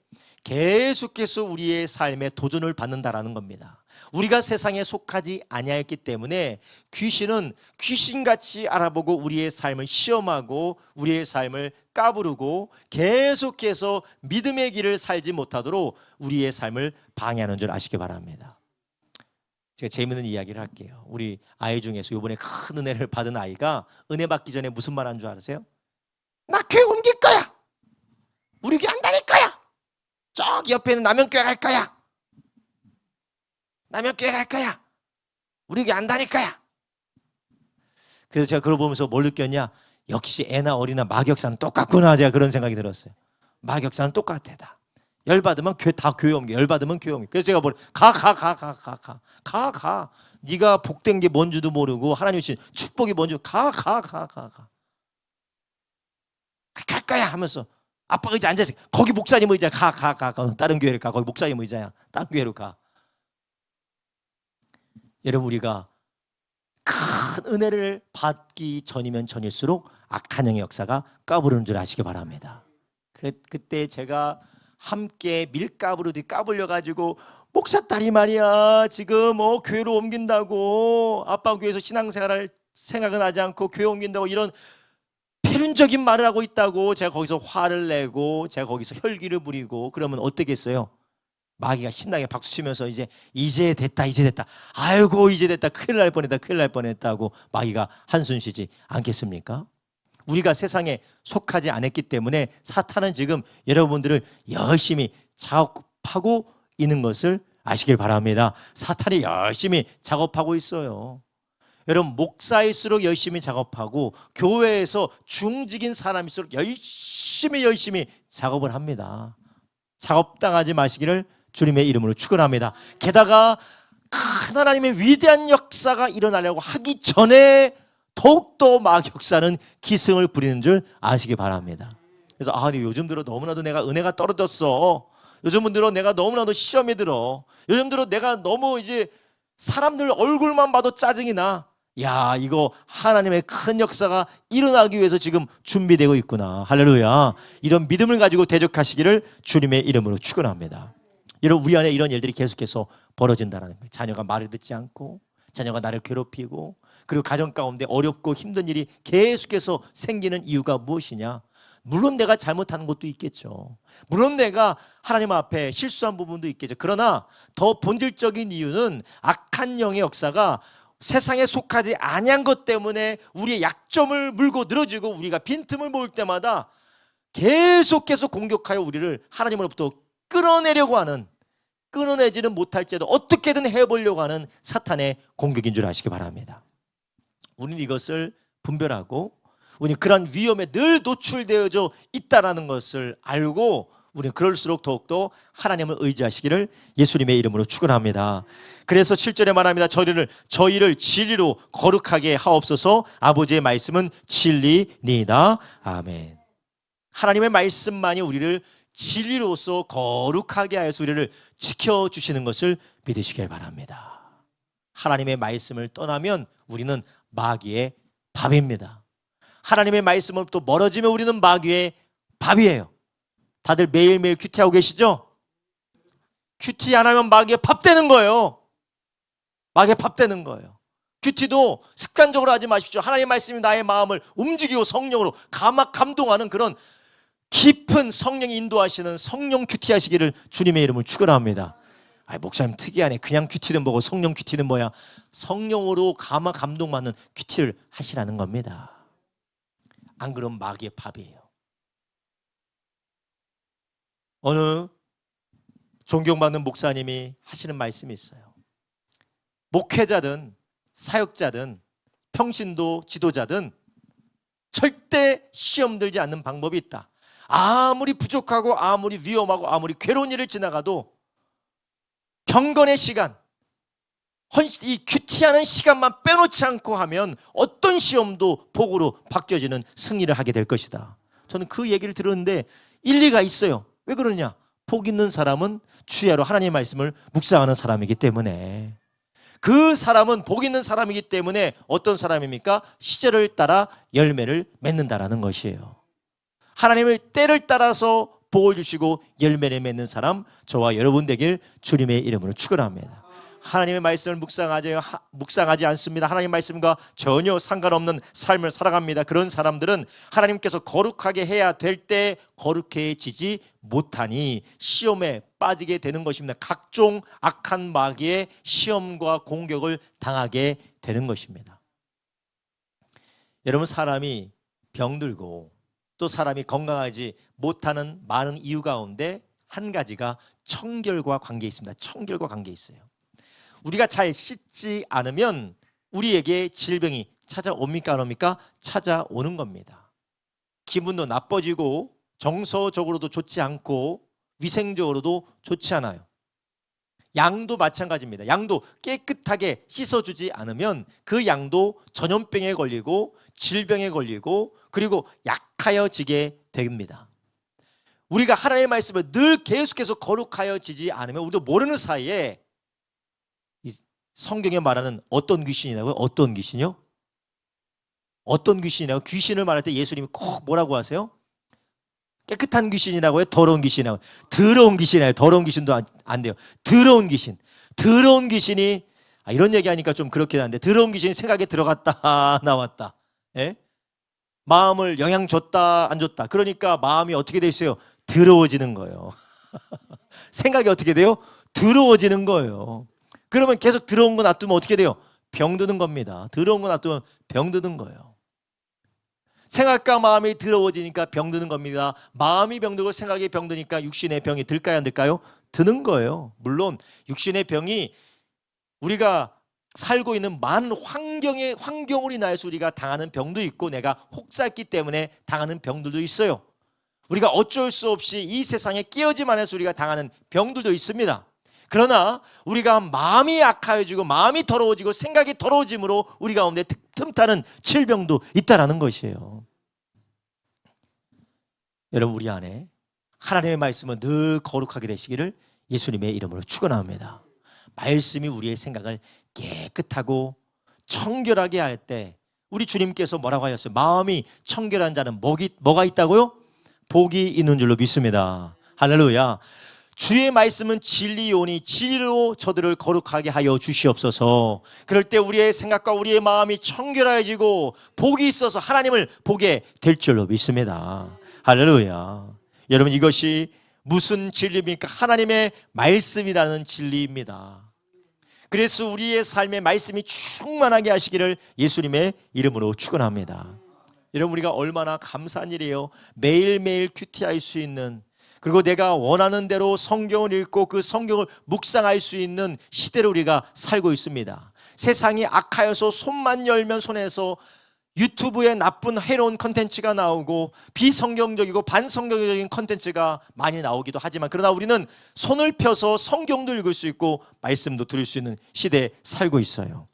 Speaker 1: 계속해서 우리의 삶에 도전을 받는다라는 겁니다. 우리가 세상에 속하지 아니하였기 때문에 귀신은 귀신같이 알아보고 우리의 삶을 시험하고 우리의 삶을 까부르고 계속해서 믿음의 길을 살지 못하도록 우리의 삶을 방해하는 줄 아시기 바랍니다. 제가 재미있는 이야기를 할게요. 우리 아이 중에서 이번에 큰 은혜를 받은 아이가 은혜 받기 전에 무슨 말 한 줄 아세요? 나 교회 옮길 거야. 우리 교회 안 다닐 거야. 학교 옆에 있는 남영교회 갈 거야. 남영교회 갈 거야. 우리 교회 안 다닐 거야. 그래서 제가 그걸 보면서 뭘 느꼈냐? 역시 애나 어리나 마귀역사는 똑같구나. 제가 그런 생각이 들었어요. 마귀역사는 똑같아. 다 열받으면 다 교회 옮겨. 열받으면 교회 옮겨. 그래서 제가 가. 네가 복된 게 뭔지도 모르고 하나님 주신 축복이 뭔지 갈 거야 하면서 아빠가 이제 앉아있어. 거기 목사님 의자 가. 다른 교회를 가. 거기 목사님 의자야. 다른 교회로 가. 여러분, 우리가 큰 은혜를 받기 전이면 전일수록 악한 영의 역사가 까부르는 줄 아시기 바랍니다. 그때 제가 함께 밀가부로 까불려가지고 목사 딸이 말이야 지금 교회로 옮긴다고, 아빠 교회에서 신앙생활할 생각은 하지 않고 교회 옮긴다고 이런 패륜적인 말을 하고 있다고 제가 거기서 화를 내고 제가 거기서 혈기를 부리고 그러면 어떻겠어요? 마귀가 신나게 박수치면서 이제 됐다. 아이고 이제 됐다. 큰일 날 뻔했다고 마귀가 한숨 쉬지 않겠습니까? 우리가 세상에 속하지 않았기 때문에 사탄은 지금 여러분들을 열심히 작업하고 있는 것을 아시길 바랍니다. 사탄이 열심히 작업하고 있어요. 여러분, 목사일수록 열심히 작업하고 교회에서 중직인 사람일수록 열심히 작업을 합니다. 작업당하지 마시기를 주님의 이름으로 축원합니다. 게다가 큰 하나님의 위대한 역사가 일어나려고 하기 전에 더욱더 마귀 역사는 기승을 부리는 줄 아시기 바랍니다. 그래서 요즘 들어 너무나도 내가 은혜가 떨어졌어. 요즘 들어 내가 너무나도 시험에 들어. 요즘 들어 내가 너무 사람들 얼굴만 봐도 짜증이 나. 야, 이거 하나님의 큰 역사가 일어나기 위해서 지금 준비되고 있구나. 할렐루야. 이런 믿음을 가지고 대적하시기를 주님의 이름으로 축원합니다. 여러분, 우리 안에 이런 일들이 계속해서 벌어진다는 거예요. 자녀가 말을 듣지 않고, 자녀가 나를 괴롭히고, 그리고 가정 가운데 어렵고 힘든 일이 계속해서 생기는 이유가 무엇이냐? 물론 내가 잘못한 것도 있겠죠. 물론 내가 하나님 앞에 실수한 부분도 있겠죠. 그러나 더 본질적인 이유는 악한 영의 역사가 세상에 속하지 아니한 것 때문에 우리의 약점을 물고 늘어지고 우리가 빈틈을 모을 때마다 계속해서 공격하여 우리를 하나님으로부터 끌어내려고 하는, 끊어내지는 못할지라도 어떻게든 해보려고 하는 사탄의 공격인 줄 아시기 바랍니다. 우리는 이것을 분별하고 우리는 그런 위험에 늘 노출되어져 있다는 것을 알고 우리는 그럴수록 더욱더 하나님을 의지하시기를 예수님의 이름으로 축원합니다. 그래서 7절에 말합니다. 저희를 진리로 거룩하게 하옵소서. 아버지의 말씀은 진리니이다. 아멘. 하나님의 말씀만이 우리를 진리로서 거룩하게 하여서 우리를 지켜주시는 것을 믿으시길 바랍니다. 하나님의 말씀을 떠나면 우리는 마귀의 밥입니다. 하나님의 말씀으로부터 멀어지면 우리는 마귀의 밥이에요. 다들 매일매일 큐티하고 계시죠? 큐티 안 하면 마귀의 밥 되는 거예요. 마귀의 밥 되는 거예요. 큐티도 습관적으로 하지 마십시오. 하나님의 말씀이 나의 마음을 움직이고 성령으로 감동하는 그런 깊은 성령이 인도하시는 성령 큐티 하시기를 주님의 이름을 축원합니다. 목사님 특이하네. 그냥 큐티는 뭐고 성령 큐티는 뭐야? 성령으로 감동받는 큐티를 하시라는 겁니다. 안 그러면 마귀의 밥이에요. 어느 존경받는 목사님이 하시는 말씀이 있어요. 목회자든 사역자든 평신도 지도자든 절대 시험 들지 않는 방법이 있다. 아무리 부족하고 아무리 위험하고 아무리 괴로운 일을 지나가도 경건의 시간, 이 큐티하는 시간만 빼놓지 않고 하면 어떤 시험도 복으로 바뀌어지는 승리를 하게 될 것이다. 저는 그 얘기를 들었는데 일리가 있어요. 왜 그러냐? 복 있는 사람은 주야로 하나님의 말씀을 묵상하는 사람이기 때문에, 그 사람은 복 있는 사람이기 때문에 어떤 사람입니까? 시절을 따라 열매를 맺는다라는 것이에요. 하나님의 때를 따라서 복을 주시고 열매를 맺는 사람, 저와 여러분 되길 주님의 이름으로 축원합니다. 하나님의 말씀을 묵상하지 않습니다. 하나님의 말씀과 전혀 상관없는 삶을 살아갑니다. 그런 사람들은 하나님께서 거룩하게 해야 될 때 거룩해지지 못하니 시험에 빠지게 되는 것입니다. 각종 악한 마귀의 시험과 공격을 당하게 되는 것입니다. 여러분, 사람이 병들고 또 사람이 건강하지 못하는 많은 이유 가운데 한 가지가 청결과 관계 있습니다. 청결과 관계 있어요. 우리가 잘 씻지 않으면 우리에게 질병이 찾아옵니까 안 옵니까? 찾아오는 겁니다. 기분도 나빠지고 정서적으로도 좋지 않고 위생적으로도 좋지 않아요. 양도 마찬가지입니다. 양도 깨끗하게 씻어주지 않으면 그 양도 전염병에 걸리고 질병에 걸리고 그리고 약하여지게 됩니다. 우리가 하나님의 말씀을 늘 계속해서 거룩하여지지 않으면 우리도 모르는 사이에 이 성경에 말하는 어떤 귀신이라고요? 어떤 귀신이요? 어떤 귀신이라고? 귀신을 말할 때 예수님이 꼭 뭐라고 하세요? 깨끗한 귀신이라고요? 더러운 귀신이라고요? 더러운 귀신이에요. 더러운 귀신도 안 돼요. 더러운 귀신. 더러운 귀신이 이런 얘기하니까 좀 그렇긴 한데 더러운 귀신이 생각에 들어갔다 나왔다. 예? 마음을 영향 줬다 안 줬다. 그러니까 마음이 어떻게 돼 있어요? 더러워지는 거예요. 생각이 어떻게 돼요? 더러워지는 거예요. 그러면 계속 더러운 거 놔두면 어떻게 돼요? 병드는 겁니다. 더러운 거 놔두면 병드는 거예요. 생각과 마음이 더러워지니까 병드는 겁니다. 마음이 병들고 생각이 병드니까 육신의 병이 들까요 안 들까요? 드는 거예요. 물론 육신의 병이 우리가 살고 있는 많은 환경으로 인하여서 우리가 당하는 병도 있고 내가 혹사했기 때문에 당하는 병들도 있어요. 우리가 어쩔 수 없이 이 세상에 끼어지만 해서 우리가 당하는 병들도 있습니다. 그러나 우리가 마음이 약하여지고 마음이 더러워지고 생각이 더러워짐으로 우리 가운데 틈타는 질병도 있다라는 것이에요. 여러분 우리 안에 하나님의 말씀은 늘 거룩하게 되시기를 예수님의 이름으로 축원합니다. 말씀이 우리의 생각을 깨끗하고 청결하게 할 때 우리 주님께서 뭐라고 하셨어요? 마음이 청결한 자는 뭐가 있다고요? 복이 있는 줄로 믿습니다. 할렐루야. 주의 말씀은 진리오니 진리로 저들을 거룩하게 하여 주시옵소서. 그럴 때 우리의 생각과 우리의 마음이 청결해지고 복이 있어서 하나님을 보게 될 줄로 믿습니다. 할렐루야. 여러분 이것이 무슨 진리입니까? 하나님의 말씀이라는 진리입니다. 그래서 우리의 삶에 말씀이 충만하게 하시기를 예수님의 이름으로 축원합니다. 여러분 우리가 얼마나 감사한 일이에요. 매일매일 큐티할 수 있는 그리고 내가 원하는 대로 성경을 읽고 그 성경을 묵상할 수 있는 시대를 우리가 살고 있습니다. 세상이 악하여서 손만 열면 손에서 유튜브에 나쁜 해로운 컨텐츠가 나오고 비성경적이고 반성경적인 컨텐츠가 많이 나오기도 하지만 그러나 우리는 손을 펴서 성경도 읽을 수 있고 말씀도 들을 수 있는 시대에 살고 있어요.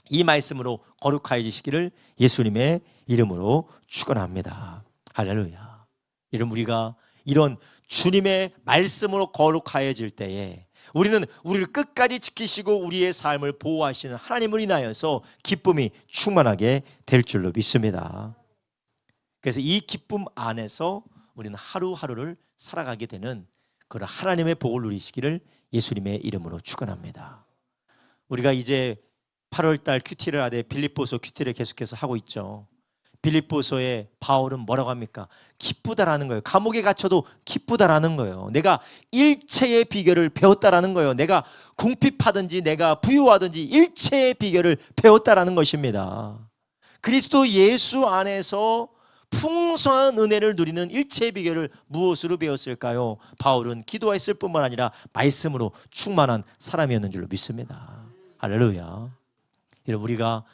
Speaker 1: 이 말씀으로 거룩하여지시기를 예수님의 이름으로 축원합니다. 할렐루야. 이런 우리가 이런 주님의 말씀으로 거룩하여질 때에 우리는 우리를 끝까지 지키시고 우리의 삶을 보호하시는 하나님을 인하여서 기쁨이 충만하게 될 줄로 믿습니다. 그래서 이 기쁨 안에서 우리는 하루하루를 살아가게 되는 그런 하나님의 복을 누리시기를 예수님의 이름으로 축원합니다. 우리가 이제 8월달 큐티를 하되 빌립보서 큐티를 계속해서 하고 있죠. 빌립보서에 바울은 뭐라고 합니까? 기쁘다라는 거예요. 감옥에 갇혀도 기쁘다라는 거예요. 내가 일체의 비결을 배웠다라는 거예요. 내가 궁핍하든지 내가 부유하든지 일체의 비결을 배웠다라는 것입니다. 그리스도 예수 안에서 풍성한 은혜를 누리는 일체의 비결을 무엇으로 배웠을까요? 바울은 기도했을 뿐만 아니라 말씀으로 충만한 사람이었는 줄로 믿습니다. 할렐루야. 여러분 우리가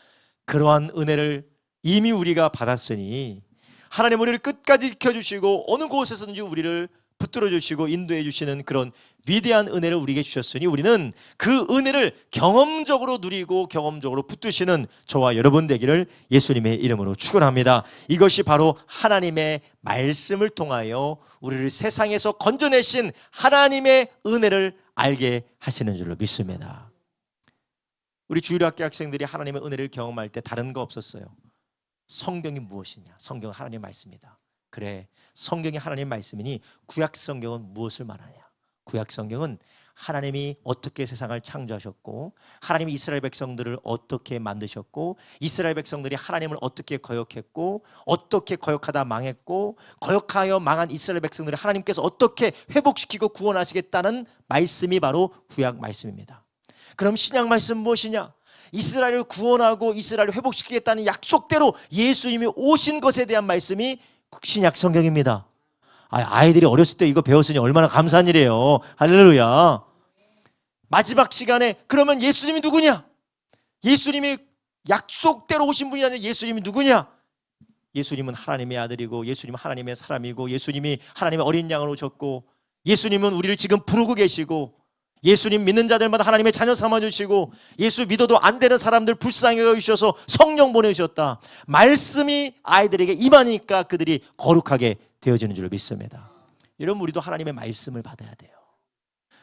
Speaker 1: 그러한 은혜를 이미 우리가 받았으니 하나님 우리를 끝까지 지켜주시고 어느 곳에서든지 우리를 붙들어 주시고 인도해 주시는 그런 위대한 은혜를 우리에게 주셨으니 우리는 그 은혜를 경험적으로 누리고 경험적으로 붙드시는 저와 여러분 되기를 예수님의 이름으로 축원합니다. 이것이 바로 하나님의 말씀을 통하여 우리를 세상에서 건져내신 하나님의 은혜를 알게 하시는 줄로 믿습니다. 우리 주일학교 학생들이 하나님의 은혜를 경험할 때 다른 거 없었어요. 성경이 무엇이냐? 성경은 하나님의 말씀이다. 그래, 성경이 하나님의 말씀이니 구약 성경은 무엇을 말하냐? 구약 성경은 하나님이 어떻게 세상을 창조하셨고 하나님이 이스라엘 백성들을 어떻게 만드셨고 이스라엘 백성들이 하나님을 어떻게 거역했고 어떻게 거역하다 망했고 거역하여 망한 이스라엘 백성들을 하나님께서 어떻게 회복시키고 구원하시겠다는 말씀이 바로 구약 말씀입니다. 그럼 신약 말씀 무엇이냐? 이스라엘을 구원하고 이스라엘을 회복시키겠다는 약속대로 예수님이 오신 것에 대한 말씀이 신약 성경입니다. 아이들이 어렸을 때 이거 배웠으니 얼마나 감사한 일이에요. 할렐루야. 마지막 시간에 그러면 예수님이 누구냐? 예수님이 약속대로 오신 분이 아니라 예수님이 누구냐? 예수님은 하나님의 아들이고, 예수님은 하나님의 사람이고, 예수님이 하나님의 어린 양으로 오셨고, 예수님은 우리를 지금 부르고 계시고, 예수님 믿는 자들마다 하나님의 자녀 삼아주시고, 예수 믿어도 안 되는 사람들 불쌍히 여기셔서 성령 보내주셨다. 말씀이 아이들에게 임하니까 그들이 거룩하게 되어지는 줄 믿습니다. 여러분, 우리도 하나님의 말씀을 받아야 돼요.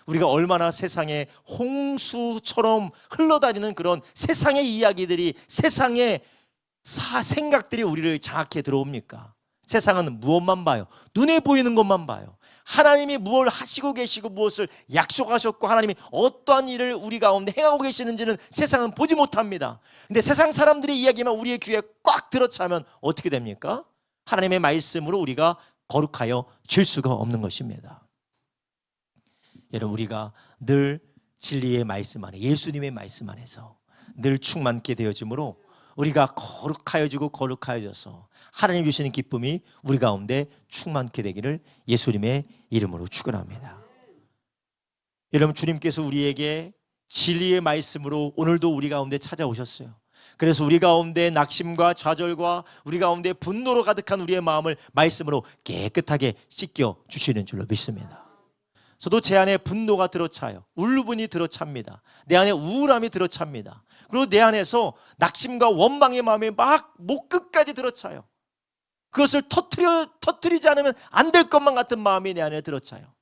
Speaker 1: 우리가 얼마나 세상에 홍수처럼 흘러다니는 그런 세상의 이야기들이, 세상의 생각들이 우리를 장악해 들어옵니까? 세상은 무엇만 봐요? 눈에 보이는 것만 봐요. 하나님이 무엇을 하시고 계시고 무엇을 약속하셨고 하나님이 어떠한 일을 우리 가운데 행하고 계시는지는 세상은 보지 못합니다. 근데 세상 사람들의 이야기만 우리의 귀에 꽉 들어차면 어떻게 됩니까? 하나님의 말씀으로 우리가 거룩하여 질 수가 없는 것입니다. 여러분, 우리가 늘 진리의 말씀 안에, 예수님의 말씀 안에서 늘 충만케 되어지므로 우리가 거룩하여지고 거룩하여져서 하나님 주시는 기쁨이 우리 가운데 충만케 되기를 예수님의 이름으로 축원합니다. 여러분, 주님께서 우리에게 진리의 말씀으로 오늘도 우리 가운데 찾아오셨어요. 그래서 우리 가운데 낙심과 좌절과 우리 가운데 분노로 가득한 우리의 마음을 말씀으로 깨끗하게 씻겨 주시는 줄로 믿습니다. 저도 제 안에 분노가 들어차요. 울분이 들어찹니다. 내 안에 우울함이 들어찹니다. 그리고 내 안에서 낙심과 원망의 마음이 막 목 끝까지 들어차요. 그것을 터뜨리지 않으면 안 될 것만 같은 마음이 내 안에 들어차요.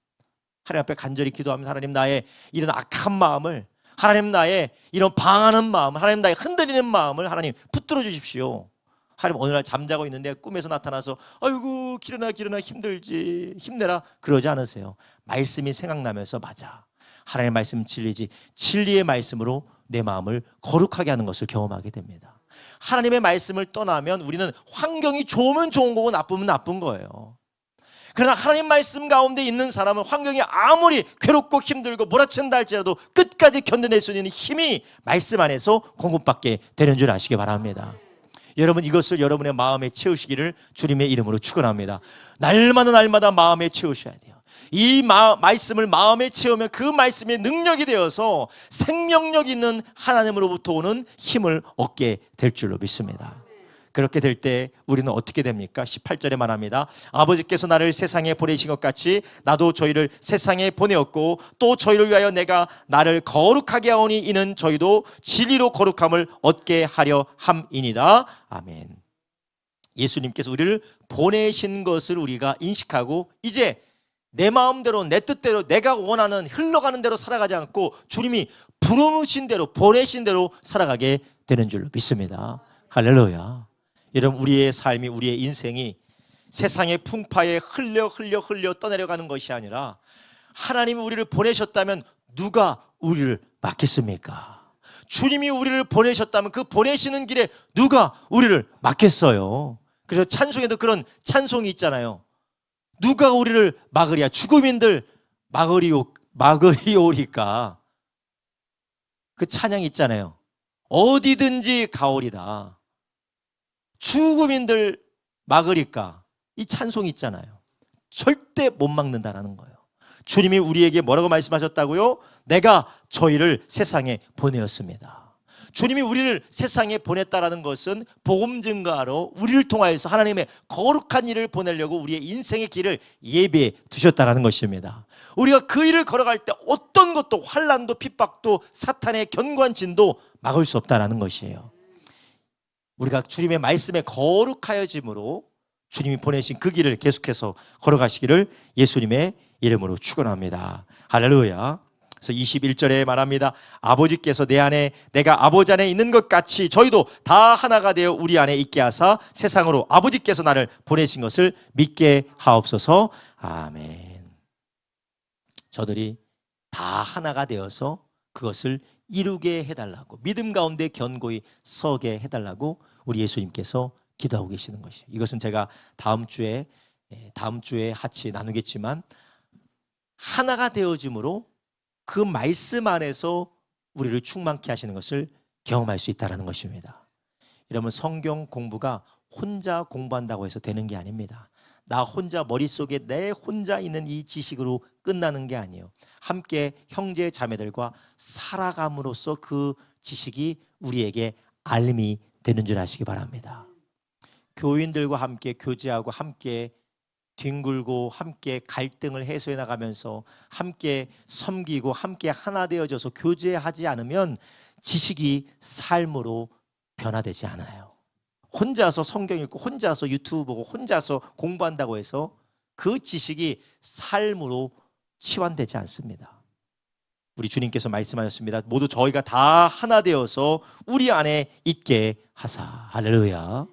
Speaker 1: 하나님 앞에 간절히 기도하면서 하나님, 나의 이런 악한 마음을, 하나님 나의 이런 방하는 마음, 하나님 나의 흔들리는 마음을 하나님 붙들어 주십시오. 하나님, 어느 날 잠자고 있는데 꿈에서 나타나서 아이고 기르나 힘들지, 힘내라 그러지 않으세요. 말씀이 생각나면서, 맞아, 하나님의 말씀 진리지, 진리의 말씀으로 내 마음을 거룩하게 하는 것을 경험하게 됩니다. 하나님의 말씀을 떠나면 우리는 환경이 좋으면 좋은 거고 나쁘면 나쁜 거예요. 그러나 하나님 말씀 가운데 있는 사람은 환경이 아무리 괴롭고 힘들고 몰아친다 할지라도 끝까지 견뎌낼 수 있는 힘이 말씀 안에서 공급받게 되는 줄 아시기 바랍니다. 여러분, 이것을 여러분의 마음에 채우시기를 주님의 이름으로 축원합니다. 날마다 마음에 채우셔야 돼요. 이 말씀을 마음에 채우면 그 말씀의 능력이 되어서 생명력 있는 하나님으로부터 오는 힘을 얻게 될 줄로 믿습니다. 그렇게 될 때 우리는 어떻게 됩니까? 18절에 말합니다. 아버지께서 나를 세상에 보내신 것 같이 나도 저희를 세상에 보내었고 또 저희를 위하여 내가 나를 거룩하게 하오니 이는 저희도 진리로 거룩함을 얻게 하려 함이니라. 아멘. 예수님께서 우리를 보내신 것을 우리가 인식하고 이제 내 마음대로 내 뜻대로 내가 원하는 흘러가는 대로 살아가지 않고 주님이 부르신 대로 보내신 대로 살아가게 되는 줄로 믿습니다. 할렐루야. 여러분, 우리의 삶이, 우리의 인생이 세상의 풍파에 흘려 떠내려가는 것이 아니라 하나님이 우리를 보내셨다면 누가 우리를 막겠습니까? 주님이 우리를 보내셨다면 그 보내시는 길에 누가 우리를 막겠어요? 그래서 찬송에도 그런 찬송이 있잖아요. 누가 우리를 막으랴? 죽음인들 막으리오리까. 그 찬양이 있잖아요. 어디든지 가오리다. 죽음인들 막으리까. 이 찬송이 있잖아요. 절대 못 막는다라는 거예요. 주님이 우리에게 뭐라고 말씀하셨다고요? 내가 저희를 세상에 보내었습니다. 주님이 우리를 세상에 보냈다라는 것은 복음 증거하러 우리를 통하여서 하나님의 거룩한 일을 보내려고 우리의 인생의 길을 예비해 두셨다라는 것입니다. 우리가 그 일을 걸어갈 때 어떤 것도, 환난도 핍박도 사탄의 견고한 진도 막을 수 없다라는 것이에요. 우리가 주님의 말씀에 거룩하여짐으로 주님이 보내신 그 길을 계속해서 걸어가시기를 예수님의 이름으로 축원합니다. 할렐루야. 그래서 21절에 말합니다. 아버지께서 내 안에 내가 아버지 안에 있는 것 같이 저희도 다 하나가 되어 우리 안에 있게 하사 세상으로 아버지께서 나를 보내신 것을 믿게 하옵소서. 아멘. 저들이 다 하나가 되어서 그것을 이루게 해달라고, 믿음 가운데 견고히 서게 해달라고 우리 예수님께서 기도하고 계시는 것이에요. 이것은 제가 다음 주에 같이 나누겠지만 하나가 되어짐으로 그 말씀 안에서 우리를 충만케 하시는 것을 경험할 수 있다는 것입니다. 여러분, 성경 공부가 혼자 공부한다고 해서 되는 게 아닙니다. 나 혼자 머릿속에 내 혼자 있는 이 지식으로 끝나는 게 아니에요. 함께 형제 자매들과 살아감으로써 그 지식이 우리에게 알림이 되는 줄 아시기 바랍니다. 교인들과 함께 교제하고 함께 뒹굴고 함께 갈등을 해소해 나가면서 함께 섬기고 함께 하나 되어져서 교제하지 않으면 지식이 삶으로 변화되지 않아요. 혼자서 성경 읽고 혼자서 유튜브 보고 혼자서 공부한다고 해서 그 지식이 삶으로 치환되지 않습니다. 우리 주님께서 말씀하셨습니다. 모두 저희가 다 하나 되어서 우리 안에 있게 하사. 할렐루야.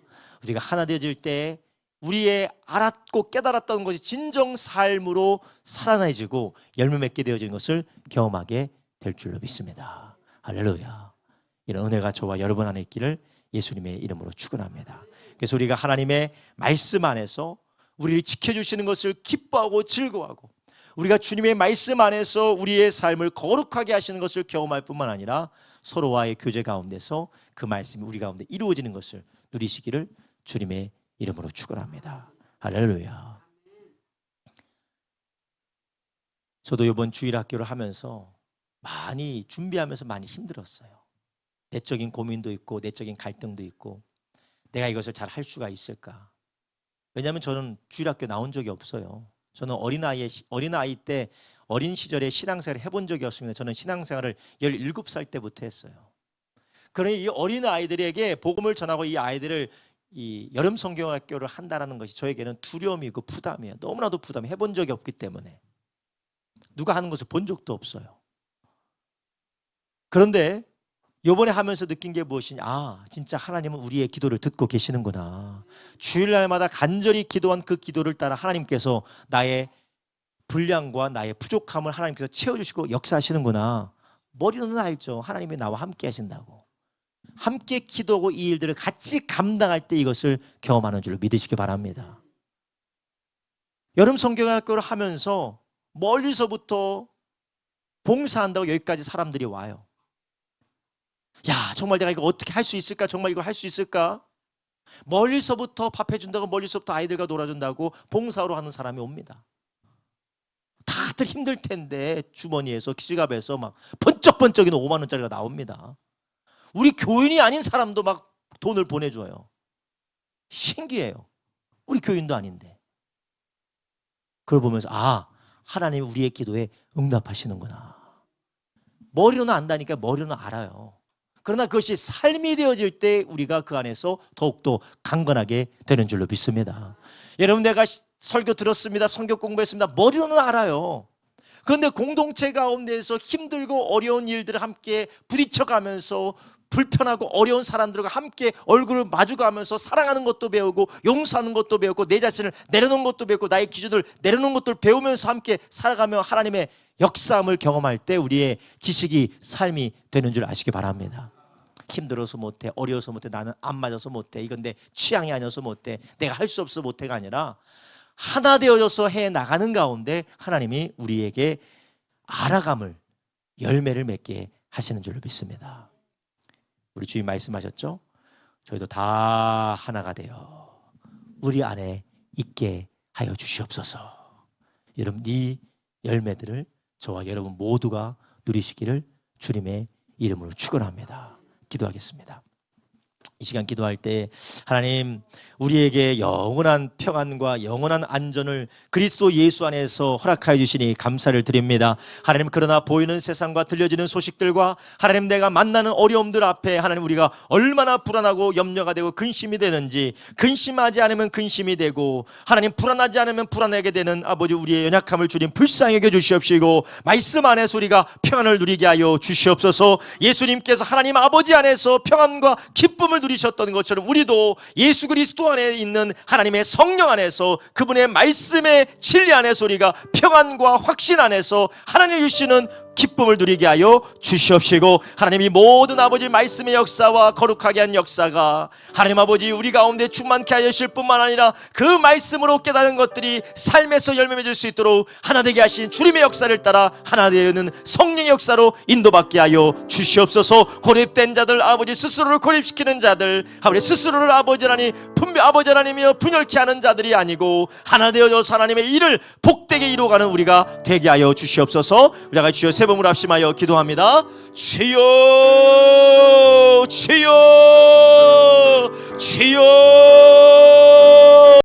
Speaker 1: 우리가 하나 되어질 때 우리의 알았고 깨달았던 것이 진정 삶으로 살아내지고 열매 맺게 되어지는 것을 경험하게 될 줄로 믿습니다. 할렐루야. 이런 은혜가 저와 여러분 안에 있기를 예수님의 이름으로 축원합니다. 그래서 우리가 하나님의 말씀 안에서 우리를 지켜주시는 것을 기뻐하고 즐거워하고 우리가 주님의 말씀 안에서 우리의 삶을 거룩하게 하시는 것을 경험할 뿐만 아니라 서로와의 교제 가운데서 그 말씀이 우리 가운데 이루어지는 것을 누리시기를 주님의 이름으로 축원합니다. 할렐루야. 저도 이번 주일학교를 하면서 많이 준비하면서 많이 힘들었어요. 내적인 고민도 있고 내적인 갈등도 있고 내가 이것을 잘 할 수가 있을까? 왜냐하면 저는 주일학교 나온 적이 없어요. 저는 어린아이 때 어린 시절에 신앙생활을 해본 적이 없습니다. 저는 신앙생활을 17살 때부터 했어요. 그러니 이 어린아이들에게 복음을 전하고 이 아이들을 이 여름 성경학교를 한다는 것이 저에게는 두려움이고 부담이에요. 너무나도 부담이 해본 적이 없기 때문에 누가 하는 것을 본 적도 없어요. 그런데 이번에 하면서 느낀 게 무엇이냐? 진짜 하나님은 우리의 기도를 듣고 계시는구나. 주일날마다 간절히 기도한 그 기도를 따라 하나님께서 나의 분량과 나의 부족함을 하나님께서 채워주시고 역사하시는구나. 머리로는 알죠. 하나님이 나와 함께 하신다고. 함께 기도하고 이 일들을 같이 감당할 때 이것을 경험하는 줄로 믿으시기 바랍니다. 여름 성경학교를 하면서 멀리서부터 봉사한다고 여기까지 사람들이 와요. 야, 정말 내가 이거 어떻게 할 수 있을까? 정말 이걸 할 수 있을까? 멀리서부터 밥 해준다고 멀리서부터 아이들과 놀아준다고 봉사로 하는 사람이 옵니다. 다들 힘들 텐데 주머니에서 지갑에서 막 번쩍번쩍이는 5만 원짜리가 나옵니다. 우리 교인이 아닌 사람도 막 돈을 보내줘요. 신기해요. 우리 교인도 아닌데. 그걸 보면서 하나님이 우리의 기도에 응답하시는구나. 머리로는 안다니까 머리로는 알아요. 그러나 그것이 삶이 되어질 때 우리가 그 안에서 더욱더 강건하게 되는 줄로 믿습니다. 여러분, 내가 설교 들었습니다. 성경 공부했습니다. 머리로는 알아요. 그런데 공동체 가운데에서 힘들고 어려운 일들을 함께 부딪혀가면서 불편하고 어려운 사람들과 함께 얼굴을 마주가면서 사랑하는 것도 배우고 용서하는 것도 배우고 내 자신을 내려놓는 것도 배우고 나의 기준을 내려놓는 것도 배우면서 함께 살아가며 하나님의 역사함을 경험할 때 우리의 지식이 삶이 되는 줄 아시기 바랍니다. 힘들어서 못해, 어려워서 못해, 나는 안 맞아서 못해, 이건 내 취향이 아니어서 못해, 내가 할 수 없어 못해가 아니라 하나 되어져서 해나가는 가운데 하나님이 우리에게 알아감을 열매를 맺게 하시는 줄로 믿습니다. 우리 주님 말씀하셨죠? 저희도 다 하나가 되어 우리 안에 있게 하여 주시옵소서. 여러분, 이 열매들을 저와 여러분 모두가 누리시기를 주님의 이름으로 축원합니다. 기도하겠습니다. 이 시간 기도할 때 하나님, 우리에게 영원한 평안과 영원한 안전을 그리스도 예수 안에서 허락하여 주시니 감사를 드립니다. 하나님, 그러나 보이는 세상과 들려지는 소식들과 하나님 내가 만나는 어려움들 앞에 하나님 우리가 얼마나 불안하고 염려가 되고 근심이 되는지, 근심하지 않으면 근심이 되고 하나님 불안하지 않으면 불안하게 되는 아버지 우리의 연약함을 주님 불쌍히 여겨 주시옵시고 말씀 안에서 우리가 평안을 누리게 하여 주시옵소서. 예수님께서 하나님 아버지 안에서 평안과 기쁨을 누리셨던 것처럼 우리도 예수 그리스도 안에 있는 하나님의 성령 안에서 그분의 말씀의 진리 안에서 우리가 평안과 확신 안에서 하나님 주시는 기쁨을 누리게 하여 주시옵시고 하나님이 모든 아버지 말씀의 역사와 거룩하게 한 역사가 하나님 아버지 우리 가운데 충만케 하실 뿐만 아니라 그 말씀으로 깨닫는 것들이 삶에서 열매 맺을 수 있도록 하나 되게 하신 주님의 역사를 따라 하나 되는 성령의 역사로 인도받게 하여 주시옵소서. 고립된 자들 아버지 스스로를 고립시키는 있는 자들, 하나님 스스로를 아버지 하나님 아버지 하나님이여 분열케 하는 자들이 아니고 하나 되어서 하나님의 일을 복되게 이루어가는 우리가 되게 하여 주시옵소서. 우리가 주여 세 번을 합심하여 기도합니다. 주여 주여 주여